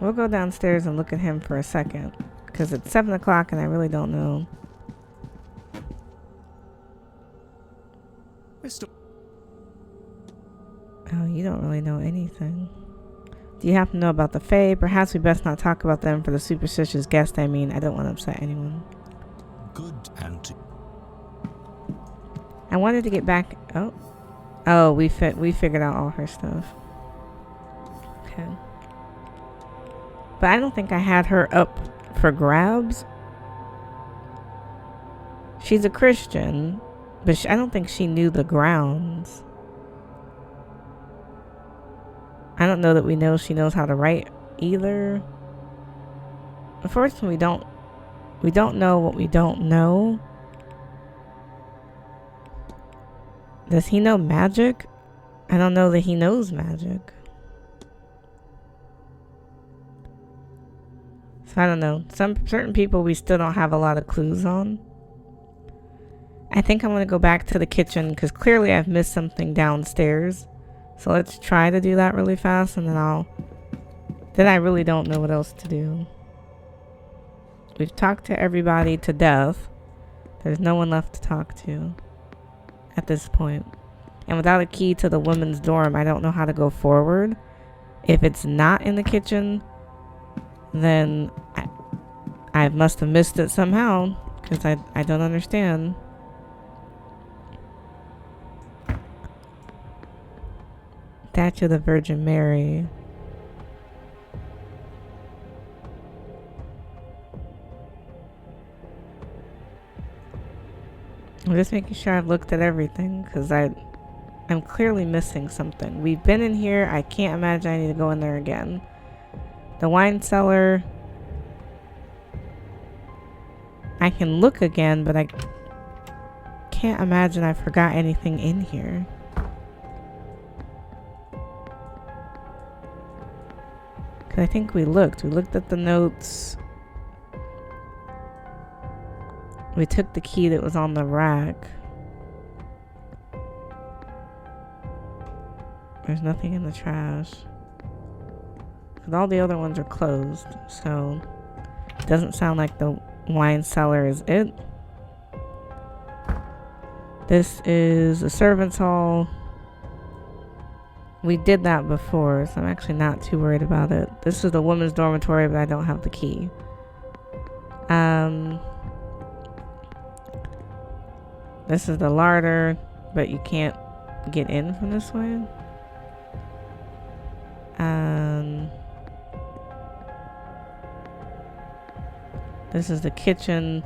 We'll go downstairs and look at him for a second. Because it's 7 o'clock and I really don't know. Oh, you don't really know anything. Do you happen to know about the Fae? Perhaps we best not talk about them for the superstitious guest. I mean, I don't want to upset anyone. Good auntie. I wanted to get back... Oh, we figured out all her stuff. Okay. But I don't think I had her up for grabs. She's a Christian, but I don't think she knew the grounds. I don't know that we know she knows how to write either. Unfortunately, we don't know what we don't know. Does he know magic? I don't know that he knows magic. So I don't know. Certain people we still don't have a lot of clues on. I think I'm gonna go back to the kitchen because clearly I've missed something downstairs. So let's try to do that really fast, and then I really don't know what else to do. We've talked to everybody to death. There's no one left to talk to at this point. And without a key to the women's dorm, I don't know how to go forward. If it's not in the kitchen, then I must have missed it somehow, because I don't understand. Statue of the Virgin Mary. I'm just making sure I've looked at everything, because I'm clearly missing something. We've been in here. I can't imagine I need to go in there again. The wine cellar. I can look again, but I can't imagine I forgot anything in here. Because I think we looked. We looked at the notes. We took the key that was on the rack. There's nothing in the trash. But all the other ones are closed, so it doesn't sound like the wine cellar is it. This is a servant's hall. We did that before, so I'm actually not too worried about it. This is the women's dormitory, but I don't have the key. This is the larder, but you can't get in from this way. This is the kitchen.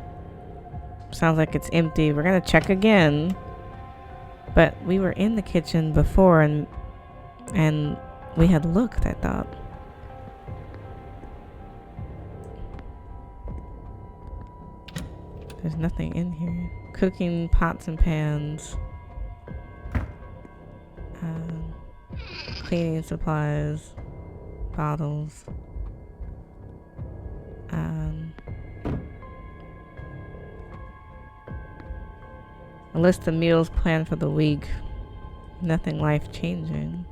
Sounds like it's empty. We're gonna check again. But we were in the kitchen before and we had looked, I thought. There's nothing in here. Cooking pots and pans. Cleaning supplies. Bottles. A list of meals planned for the week. Nothing life-changing.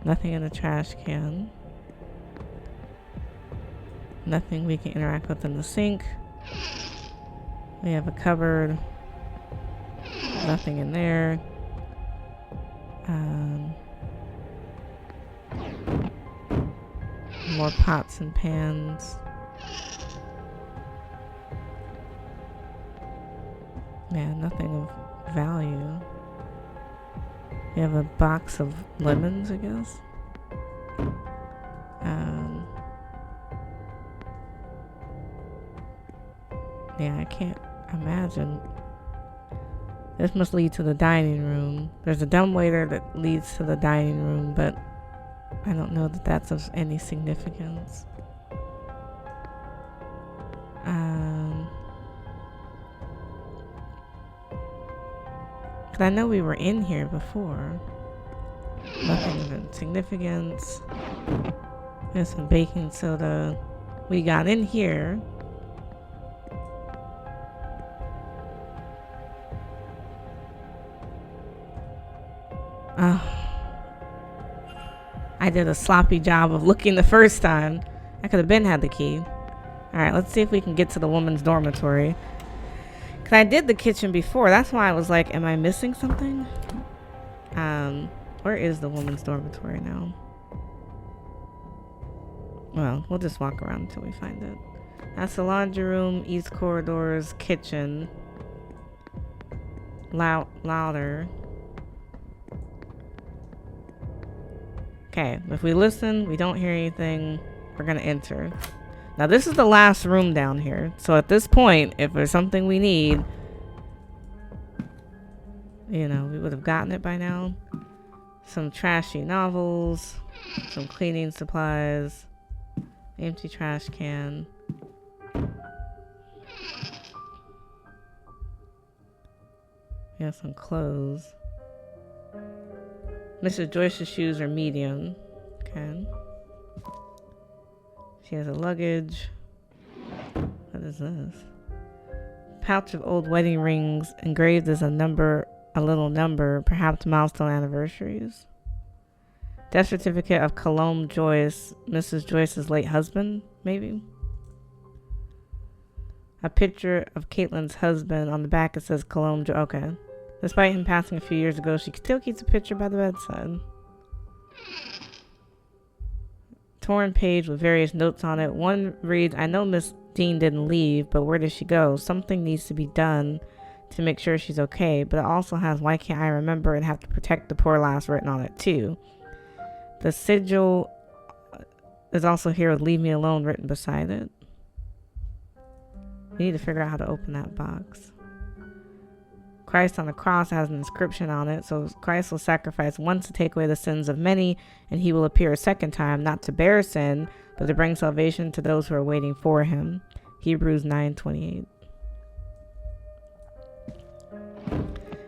Nothing in the trash can. Nothing we can interact with in the sink. We have a cupboard. Nothing in there. More pots and pans. Yeah, nothing of value. We have a box of lemons, I guess. Yeah, I can't imagine. This must lead to the dining room. There's a dumbwaiter that leads to the dining room, but I don't know that that's of any significance. Cause I know we were in here before. Nothing of significance. There's some baking soda. We got in here. I did a sloppy job of looking the first time. I could have had the key. Alright, let's see if we can get to the woman's dormitory. Because I did the kitchen before. That's why I was like, am I missing something? Where is the woman's dormitory now? Well, we'll just walk around until we find it. That's the laundry room, east corridors, kitchen. Louder. Okay, if we listen, we don't hear anything. we're gonna enter. Now this is the last room down here. So at this point, if there's something we need, you know, we would have gotten it by now. Some trashy novels, some cleaning supplies, empty trash can. We have some clothes. Mrs. Joyce's shoes are medium. Okay. She has a luggage. What is this? Pouch of old wedding rings engraved as a little number, perhaps milestone anniversaries. Death certificate of Cologne Joyce, Mrs. Joyce's late husband, maybe. A picture of Caitlin's husband. On the back it says Cologne Joyce. Okay. Despite him passing a few years ago, she still keeps a picture by the bedside. Torn page with various notes on it. One reads, I know Miss Dean didn't leave, but where did she go? Something needs to be done to make sure she's okay. But it also has, why can't I remember and have to protect the poor lass written on it too. The sigil is also here with leave me alone written beside it. We need to figure out how to open that box. Christ on the cross has an inscription on it. So Christ will sacrifice once to take away the sins of many, and he will appear a second time, not to bear sin, but to bring salvation to those who are waiting for him. Hebrews 9:28.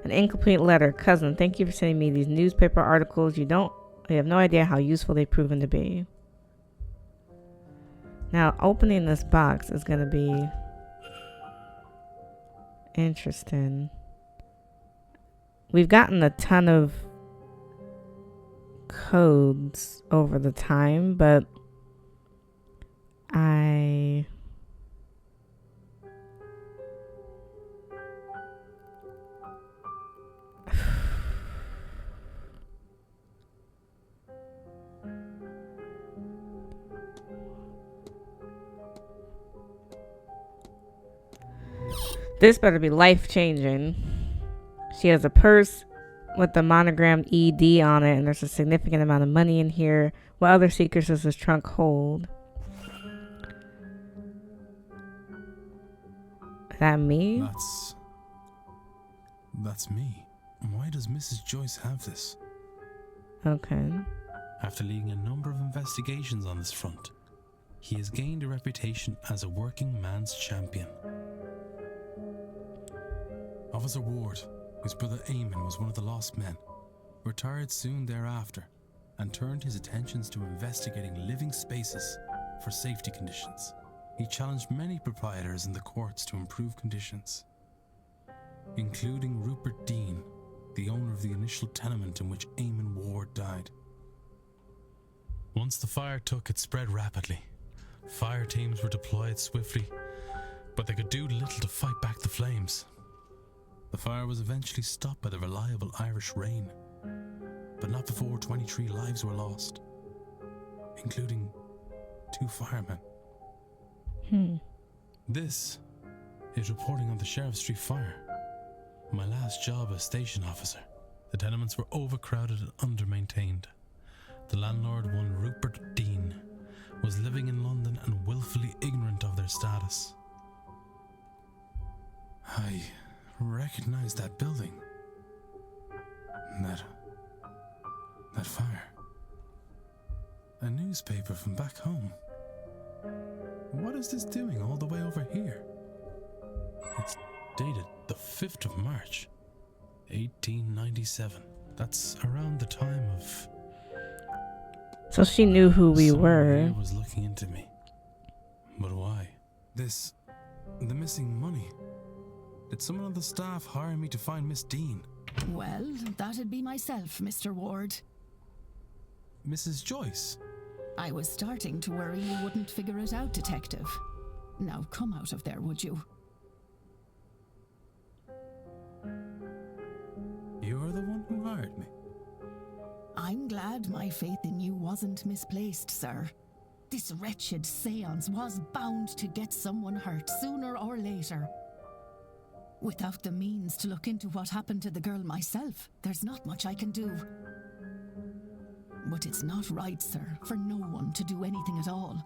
An incomplete letter. Cousin, thank you for sending me these newspaper articles. You have no idea how useful they've proven to be. Now, opening this box is going to be interesting. We've gotten a ton of codes over the time, but this better be life-changing. She has a purse with the monogrammed ED on it, and there's a significant amount of money in here. What other secrets does this trunk hold? Is that me? That's me. Why does Mrs. Joyce have this? Okay. After leading a number of investigations on this front, he has gained a reputation as a working man's champion. Officer Ward, whose brother Eamon was one of the lost men, retired soon thereafter and turned his attentions to investigating living spaces for safety conditions. He challenged many proprietors in the courts to improve conditions, including Rupert Dean, the owner of the initial tenement in which Eamon Ward died. Once the fire took, it spread rapidly. Fire teams were deployed swiftly, but they could do little to fight back the flames. The fire was eventually stopped by the reliable Irish rain, but not before 23 lives were lost, including 2 firemen. This is reporting on the Sheriff Street fire. My last job as station officer. The tenements were overcrowded and under-maintained. The landlord, one Rupert Dean, was living in London and willfully ignorant of their status. I recognize that building. That fire. A newspaper from back home. What is this doing all the way over here? It's dated the 5th of March, 1897. That's around the time of... So she knew who we were. Someone was looking into me. But why? The missing money. Did someone on the staff hire me to find Miss Dean? Well, that'd be myself, Mr. Ward. Mrs. Joyce? I was starting to worry you wouldn't figure it out, Detective. Now come out of there, would you? You're the one who hired me. I'm glad my faith in you wasn't misplaced, sir. This wretched seance was bound to get someone hurt sooner or later. Without the means to look into what happened to the girl myself, there's not much I can do. But it's not right, sir, for no one to do anything at all.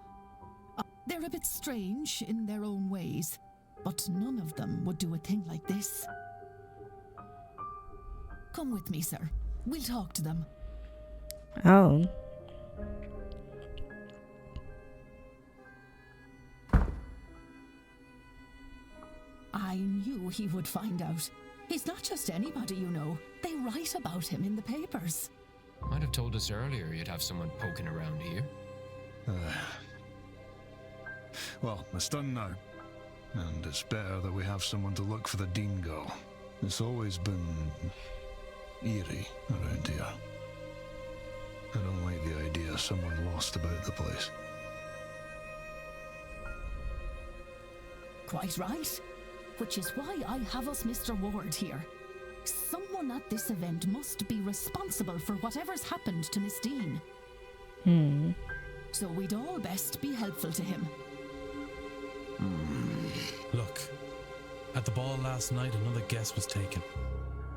They're a bit strange in their own ways, but none of them would do a thing like this. Come with me, sir. We'll talk to them. Oh. I knew he would find out. He's not just anybody, you know. They write about him in the papers. Might have told us earlier you'd have someone poking around here. Well, it's done now. And it's better that we have someone to look for the Dean girl. It's always been eerie around here. I don't like the idea of someone lost about the place. Quite right. Which is why I have us Mr. Ward here. Someone at this event must be responsible for whatever's happened to Miss Dean. So we'd all best be helpful to him. Look, at the ball last night, another guess was taken.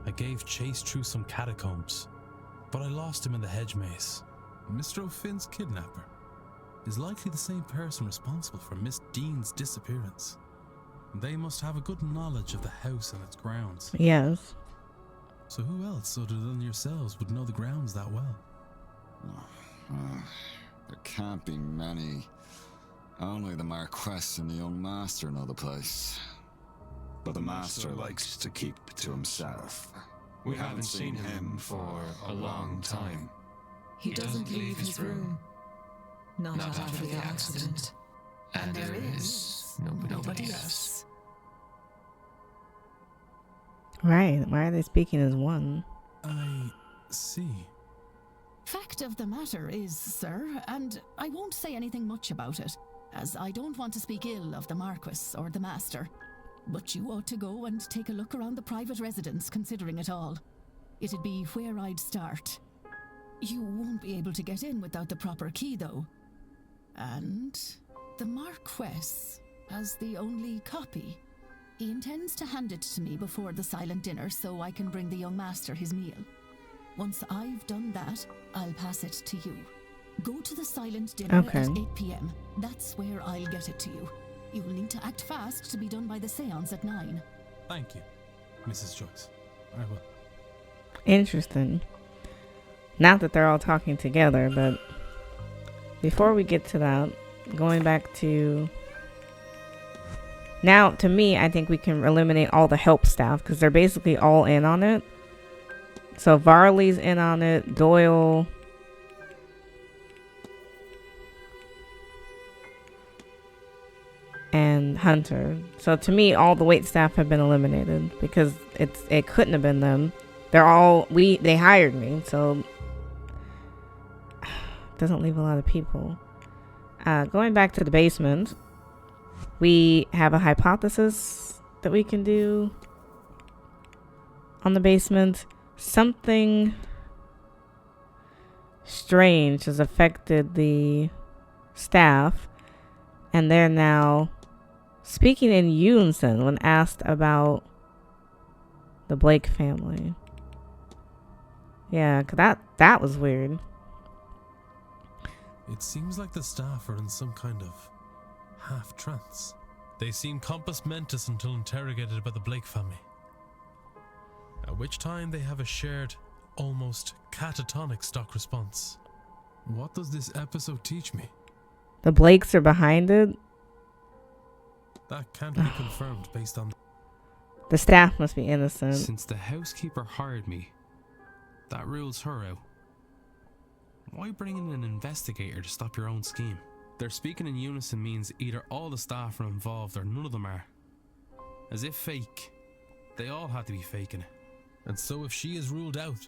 I gave chase through some catacombs, but I lost him in the hedge maze. Mr. O'Finn's kidnapper is likely the same person responsible for Miss Dean's disappearance. They must have a good knowledge of the house and its grounds. Yes. So who else other than yourselves would know the grounds that well? There can't be many. Only the Marquess and the young master know the place. But the master likes to keep it to himself. We haven't seen him for a long time. He doesn't leave his room. Not after the accident. And there is nobody else. Right. Why are they speaking as one? I see. Fact of the matter is, sir, and I won't say anything much about it, as I don't want to speak ill of the Marquess or the Master, but you ought to go and take a look around the private residence, considering it all. It'd be where I'd start. You won't be able to get in without the proper key, though. And the Marquess has the only copy. He intends to hand it to me before the silent dinner so I can bring the young master his meal. Once I've done that, I'll pass it to you. Go to the silent dinner at 8 p.m. That's where I'll get it to you. You'll need to act fast to be done by the seance at 9. Thank you, Mrs. Joyce. I will. Interesting. Not that they're all talking together, but before we get to that, going back to... Now, to me, I think we can eliminate all the help staff because they're basically all in on it. So Varley's in on it, Doyle... and Hunter. So to me, all the wait staff have been eliminated because it couldn't have been them. They hired me, so doesn't leave a lot of people. Going back to the basement, we have a hypothesis that we can do on the basement. Something strange has affected the staff, and they're now speaking in unison when asked about the Blake family. Yeah, 'cause that was weird. It seems like the staff are in some kind of half-trance. They seem compos mentis until interrogated about the Blake family. At which time they have a shared, almost catatonic stock response. What does this episode teach me? The Blakes are behind it? That can't be confirmed based on... The staff must be innocent. Since the housekeeper hired me, that rules her out. Why bring in an investigator to stop your own scheme? Their speaking in unison means either all the staff are involved or none of them are. As if fake. They all had to be faking it. And so if she is ruled out,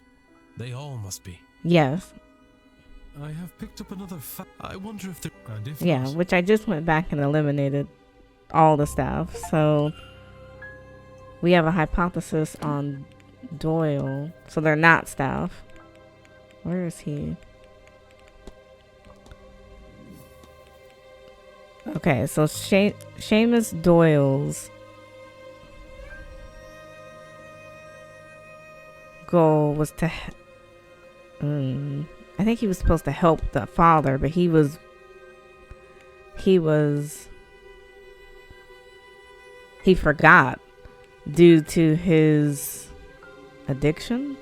they all must be. Yes. I have picked up another fact. I wonder if they're... And if yeah, not, which I just went back and eliminated all the staff. So we have a hypothesis on Doyle. So they're not staff. Where is he? Okay, so Seamus Doyle's goal was to... I think he was supposed to help the father, but he was he forgot due to his addiction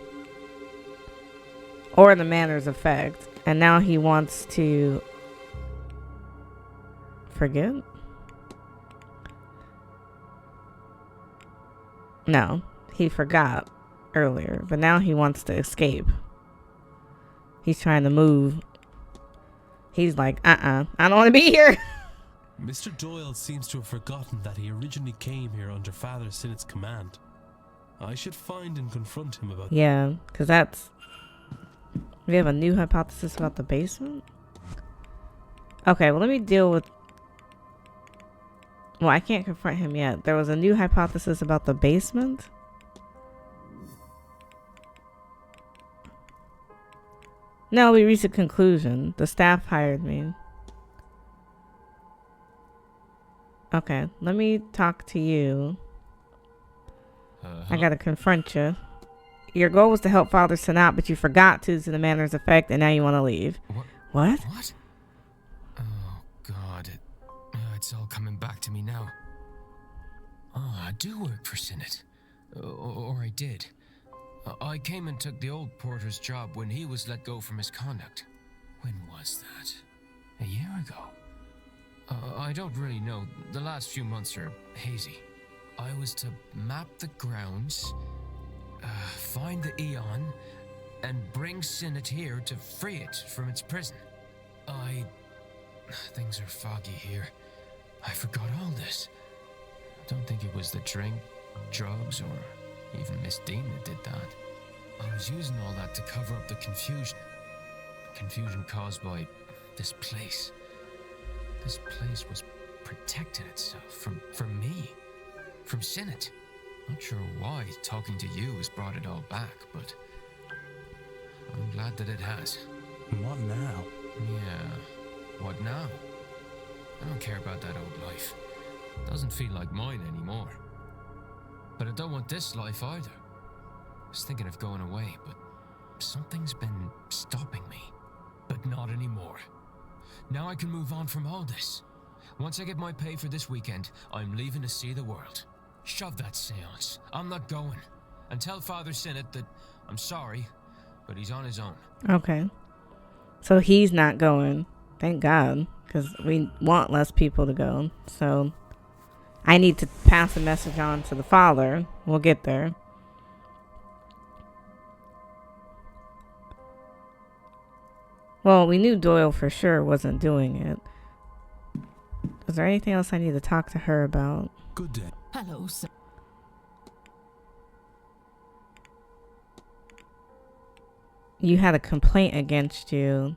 or the Manor's effect, and now he wants to forget. No, he forgot earlier, but now he wants to escape. He's trying to move. He's like, I don't want to be here. Mr. Doyle seems to have forgotten that he originally came here under Father Sinnott's command. I should find and confront him about Yeah, because we have a new hypothesis about the basement. Okay, well, let me deal with... Well, I can't confront him yet. There was a new hypothesis about the basement. No, we reached a conclusion. The staff hired me. Okay, let me talk to you. I gotta confront you. Your goal was to help Father Sinnott, but you forgot to the Manor's effect, and now you want to leave. What? What? Oh, God. It's all coming back to me now. Oh, I do work for Sinnott. Or I did. I came and took the old porter's job when he was let go for misconduct. When was that? A year ago? I don't really know. The last few months are hazy. I was to map the grounds, find the Eon, and bring Sinnott here to free it from its prison. Things are foggy here. I forgot all this. Don't think it was the drink, drugs, or even Miss Dean that did that. I was using all that to cover up the confusion. Confusion caused by this place. This place was protecting itself from me. From Sinnott. Not sure why talking to you has brought it all back, but I'm glad that it has. What now? Yeah, what now? I don't care about that old life. It doesn't feel like mine anymore. But I don't want this life either. I was thinking of going away, but something's been stopping me. But not anymore. Now I can move on from all this. Once I get my pay for this weekend, I'm leaving to see the world. Shove that seance. I'm not going. And tell Father Sinnott that I'm sorry, but he's on his own. Okay. So he's not going. Thank God. Because we want less people to go. So I need to pass a message on to the father. We'll get there. Well, we knew Doyle for sure wasn't doing it. Is there anything else I need to talk to her about? Good day. Hello, sir. You had a complaint against you.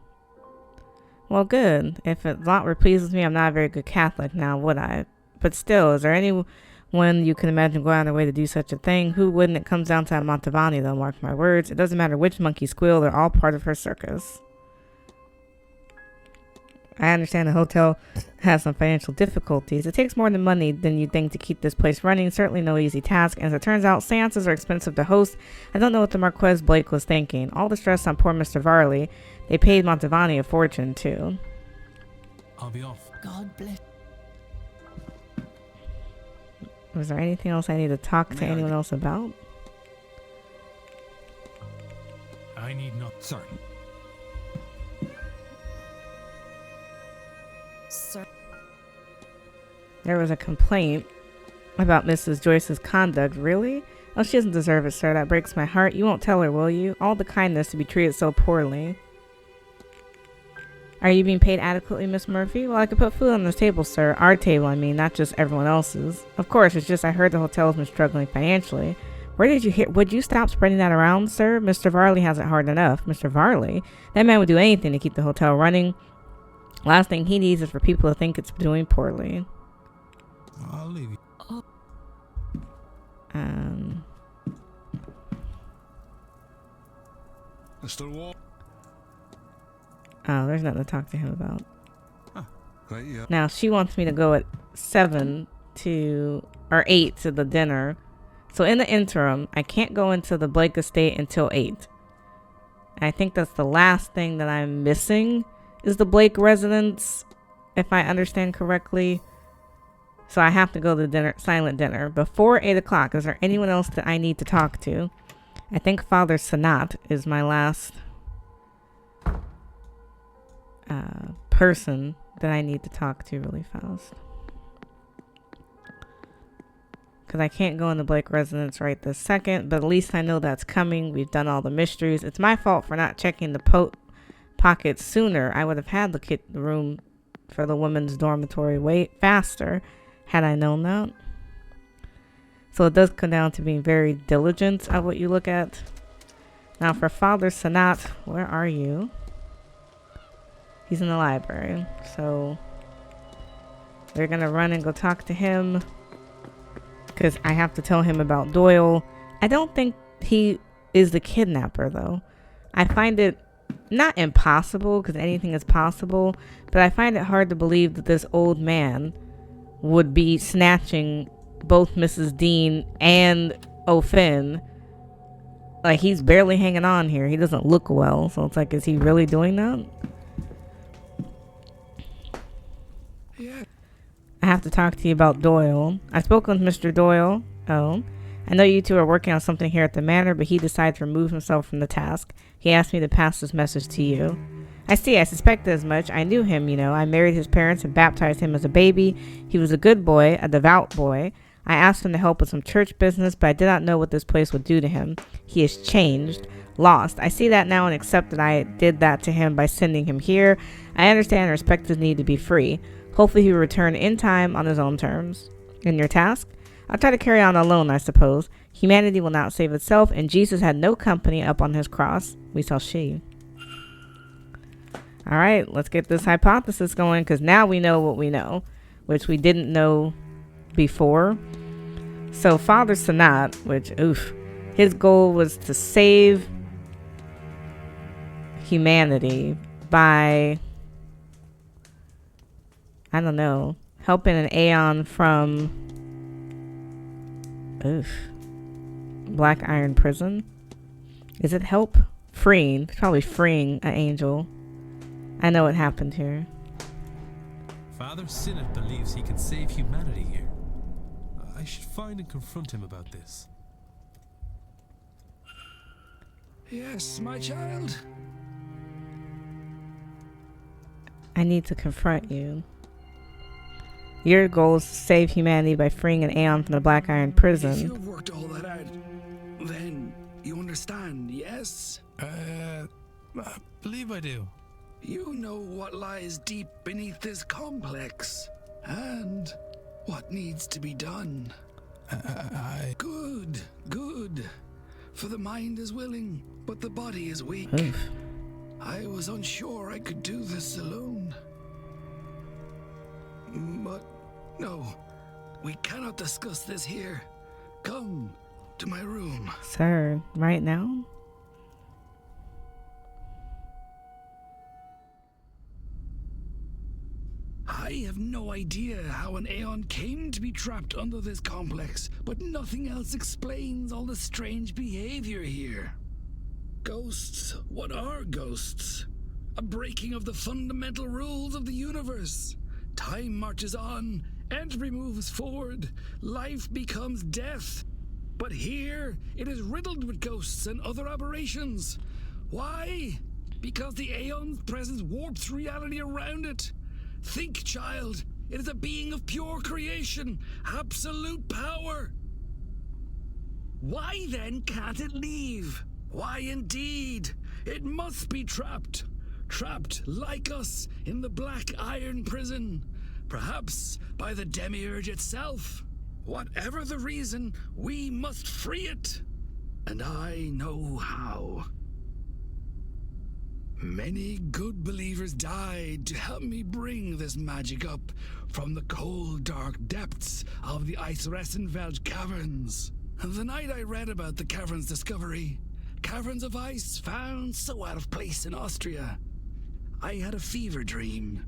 Well, good. If it lot repleases me, I'm not a very good Catholic now, would I? But still, is there anyone you can imagine going out of their way to do such a thing? Who wouldn't? It comes down to Montavani, though, mark my words. It doesn't matter which monkey squeal, they're all part of her circus. I understand the hotel has some financial difficulties. It takes more than money than you think to keep this place running. Certainly no easy task. As it turns out, seances are expensive to host. I don't know what the Marquez Blake was thinking. All the stress on poor Mr. Varley. They paid Montavani a fortune, too. I'll be off. God bless. Was there anything else I need to talk to anyone else about? I need not. Sorry. Sir. There was a complaint about Mrs. Joyce's conduct. Really? Oh, she doesn't deserve it, sir. That breaks my heart. You won't tell her, will you? All the kindness to be treated so poorly. Are you being paid adequately, Miss Murphy? Well, I could put food on the table, sir. Our table, I mean, not just everyone else's. Of course, it's just I heard the hotel's been struggling financially. Where did you hear? Would you stop spreading that around, sir? Mr. Varley has it hard enough. Mr. Varley? That man would do anything to keep the hotel running. Last thing he needs is for people to think it's doing poorly. I'll leave you. Mr. Wall. Oh, there's nothing to talk to him about. Right, yeah. Now, she wants me to go at 7 to, or 8 to the dinner. So in the interim, I can't go into the Blake estate until 8. I think that's the last thing that I'm missing is the Blake residence. if I understand correctly. So I have to go to dinner, silent dinner before 8 o'clock. Is there anyone else that I need to talk to? I think Father Sanat is my last person that I need to talk to really fast. Because I can't go in the Blake residence right this second, but at least I know that's coming. We've done all the mysteries. It's my fault for not checking the pockets sooner. I would have had the room for the women's dormitory way faster had I known that. So it does come down to being very diligent at what you look at. Now for Father Sanat, where are you? He's in the library. So we're going to run and go talk to him, because I have to tell him about Doyle. I don't think he is the kidnapper, though. I find it not impossible, because anything is possible, but I find it hard to believe that this old man would be snatching both Mrs. Dean and O'Finn. Like, he's barely hanging on here. He doesn't look well, so it's like, is he really doing that? Yeah. I have to talk to you about Doyle. I spoke with Mr. Doyle. Oh, I know you two are working on something here at the Manor, but he decided to remove himself from the task. He asked me to pass this message to you. I see, I suspected as much. I knew him, you know. I married his parents and baptized him as a baby. He was a good boy, a devout boy. I asked him to help with some church business, but I did not know what this place would do to him. He has changed, lost. I see that now and accept that I did that to him by sending him here. I understand and respect his need to be free. Hopefully he will return in time on his own terms. In your task? I'll try to carry on alone, I suppose. Humanity will not save itself, and Jesus had no company up on his cross. We shall see. All right, let's get this hypothesis going, because now we know what we know, which we didn't know before. So Father Sanat, which, his goal was to save humanity by, I don't know, helping an Aeon from Black Iron Prison. Is it help? Freeing. Probably freeing an angel. I know what happened here. Father Sinnott believes he can save humanity here. I should find and confront him about this. Yes, my child. I need to confront you. Your goal is to save humanity by freeing an Aeon from the Black Iron Prison. If you've worked all that out, then you understand, yes? I believe I do. You know what lies deep beneath this complex, and what needs to be done. Good, good. For the mind is willing, but the body is weak. I was unsure I could do this alone. But no, we cannot discuss this here. Come to my room. Sir, right now? I have no idea how an Aeon came to be trapped under this complex, but nothing else explains all the strange behavior here. Ghosts? What are ghosts? A breaking of the fundamental rules of the universe. Time marches on, entropy moves forward, life becomes death. But here, it is riddled with ghosts and other aberrations. Why? Because the Aeon's presence warps reality around it. Think, child. It is a being of pure creation, absolute power. Why then can't it leave? Why indeed? It must be trapped. Trapped, like us, in the Black Iron Prison. Perhaps by the Demiurge itself. Whatever the reason, we must free it. And I know how. Many good believers died to help me bring this magic up from the cold, dark depths of the Eisressenwelt caverns. The night I read about the caverns' discovery, caverns of ice found so out of place in Austria, I had a fever dream.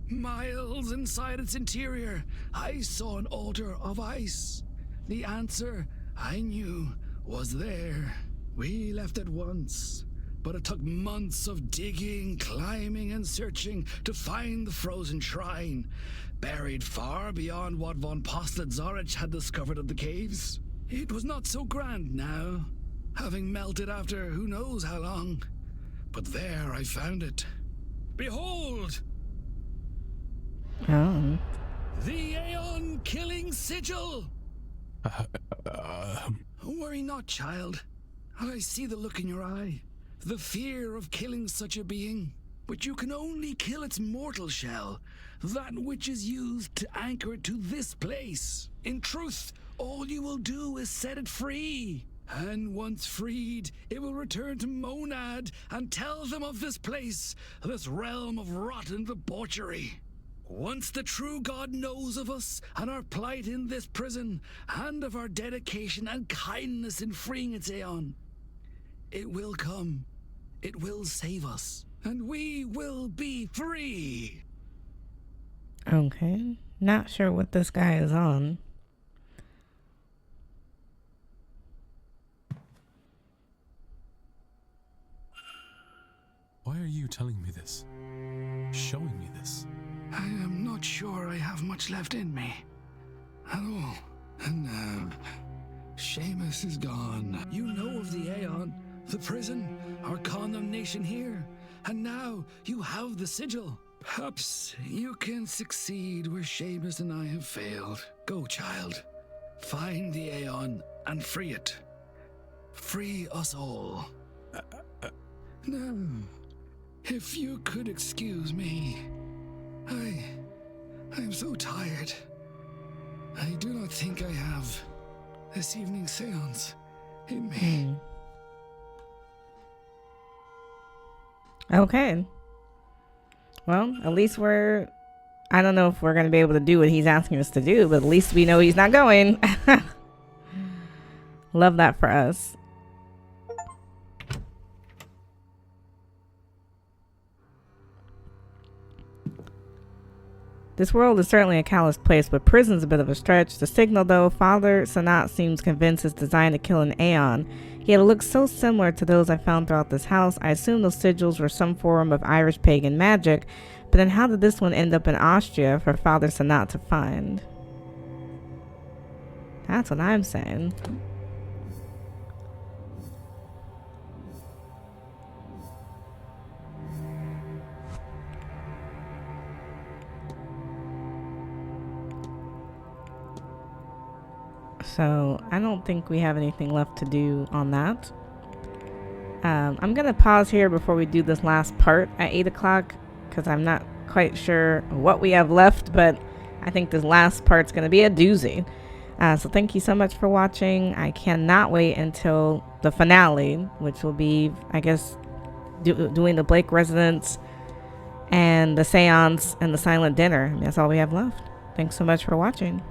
Miles inside its interior, I saw an altar of ice. The answer, I knew, was there. We left at once. but it took months of digging, climbing, and searching to find the frozen shrine, buried far beyond what von Postled-Zorich had discovered of the caves. It was not so grand now, having melted after who knows how long. But there I found it. Behold! Oh. The Aeon Killing Sigil! Worry not, child. I see the look in your eye. The fear of killing such a being. But you can only kill its mortal shell, that which is used to anchor it to this place. In truth, all you will do is set it free. And once freed, it will return to Monad and tell them of this place, this realm of rotten debauchery. Once the true God knows of us and our plight in this prison, and of our dedication and kindness in freeing its Aeon, it will come. It will save us, and we will be free. Okay. Not sure what this guy is on. Why are you telling me this? Showing me this? I am not sure I have much left in me. At all. And now, Seamus is gone. You know of the Aeon, the prison, our condemnation here. And now you have the sigil. Perhaps you can succeed where Seamus and I have failed. Go, child. Find the Aeon and free it. Free us all. Now, if you could excuse me. I'm so tired. I do not think I have this evening's seance in me. Okay. Well, at least I don't know if we're going to be able to do what he's asking us to do, but at least we know he's not going. Love that for us. This world is certainly a callous place, but prison's a bit of a stretch. The signal, though, Father Sanat seems convinced is designed to kill an Aeon. He had a look so similar to those I found throughout this house. I assume those sigils were some form of Irish pagan magic, but then how did this one end up in Austria for Father Sanat to find? That's what I'm saying. So I don't think we have anything left to do on that. I'm going to pause here before we do this last part at 8 o'clock because I'm not quite sure what we have left, but I think this last part's going to be a doozy. So thank you so much for watching. I cannot wait until the finale, which will be, I guess, doing the Blake residence and the seance and the silent dinner. That's all we have left. Thanks so much for watching.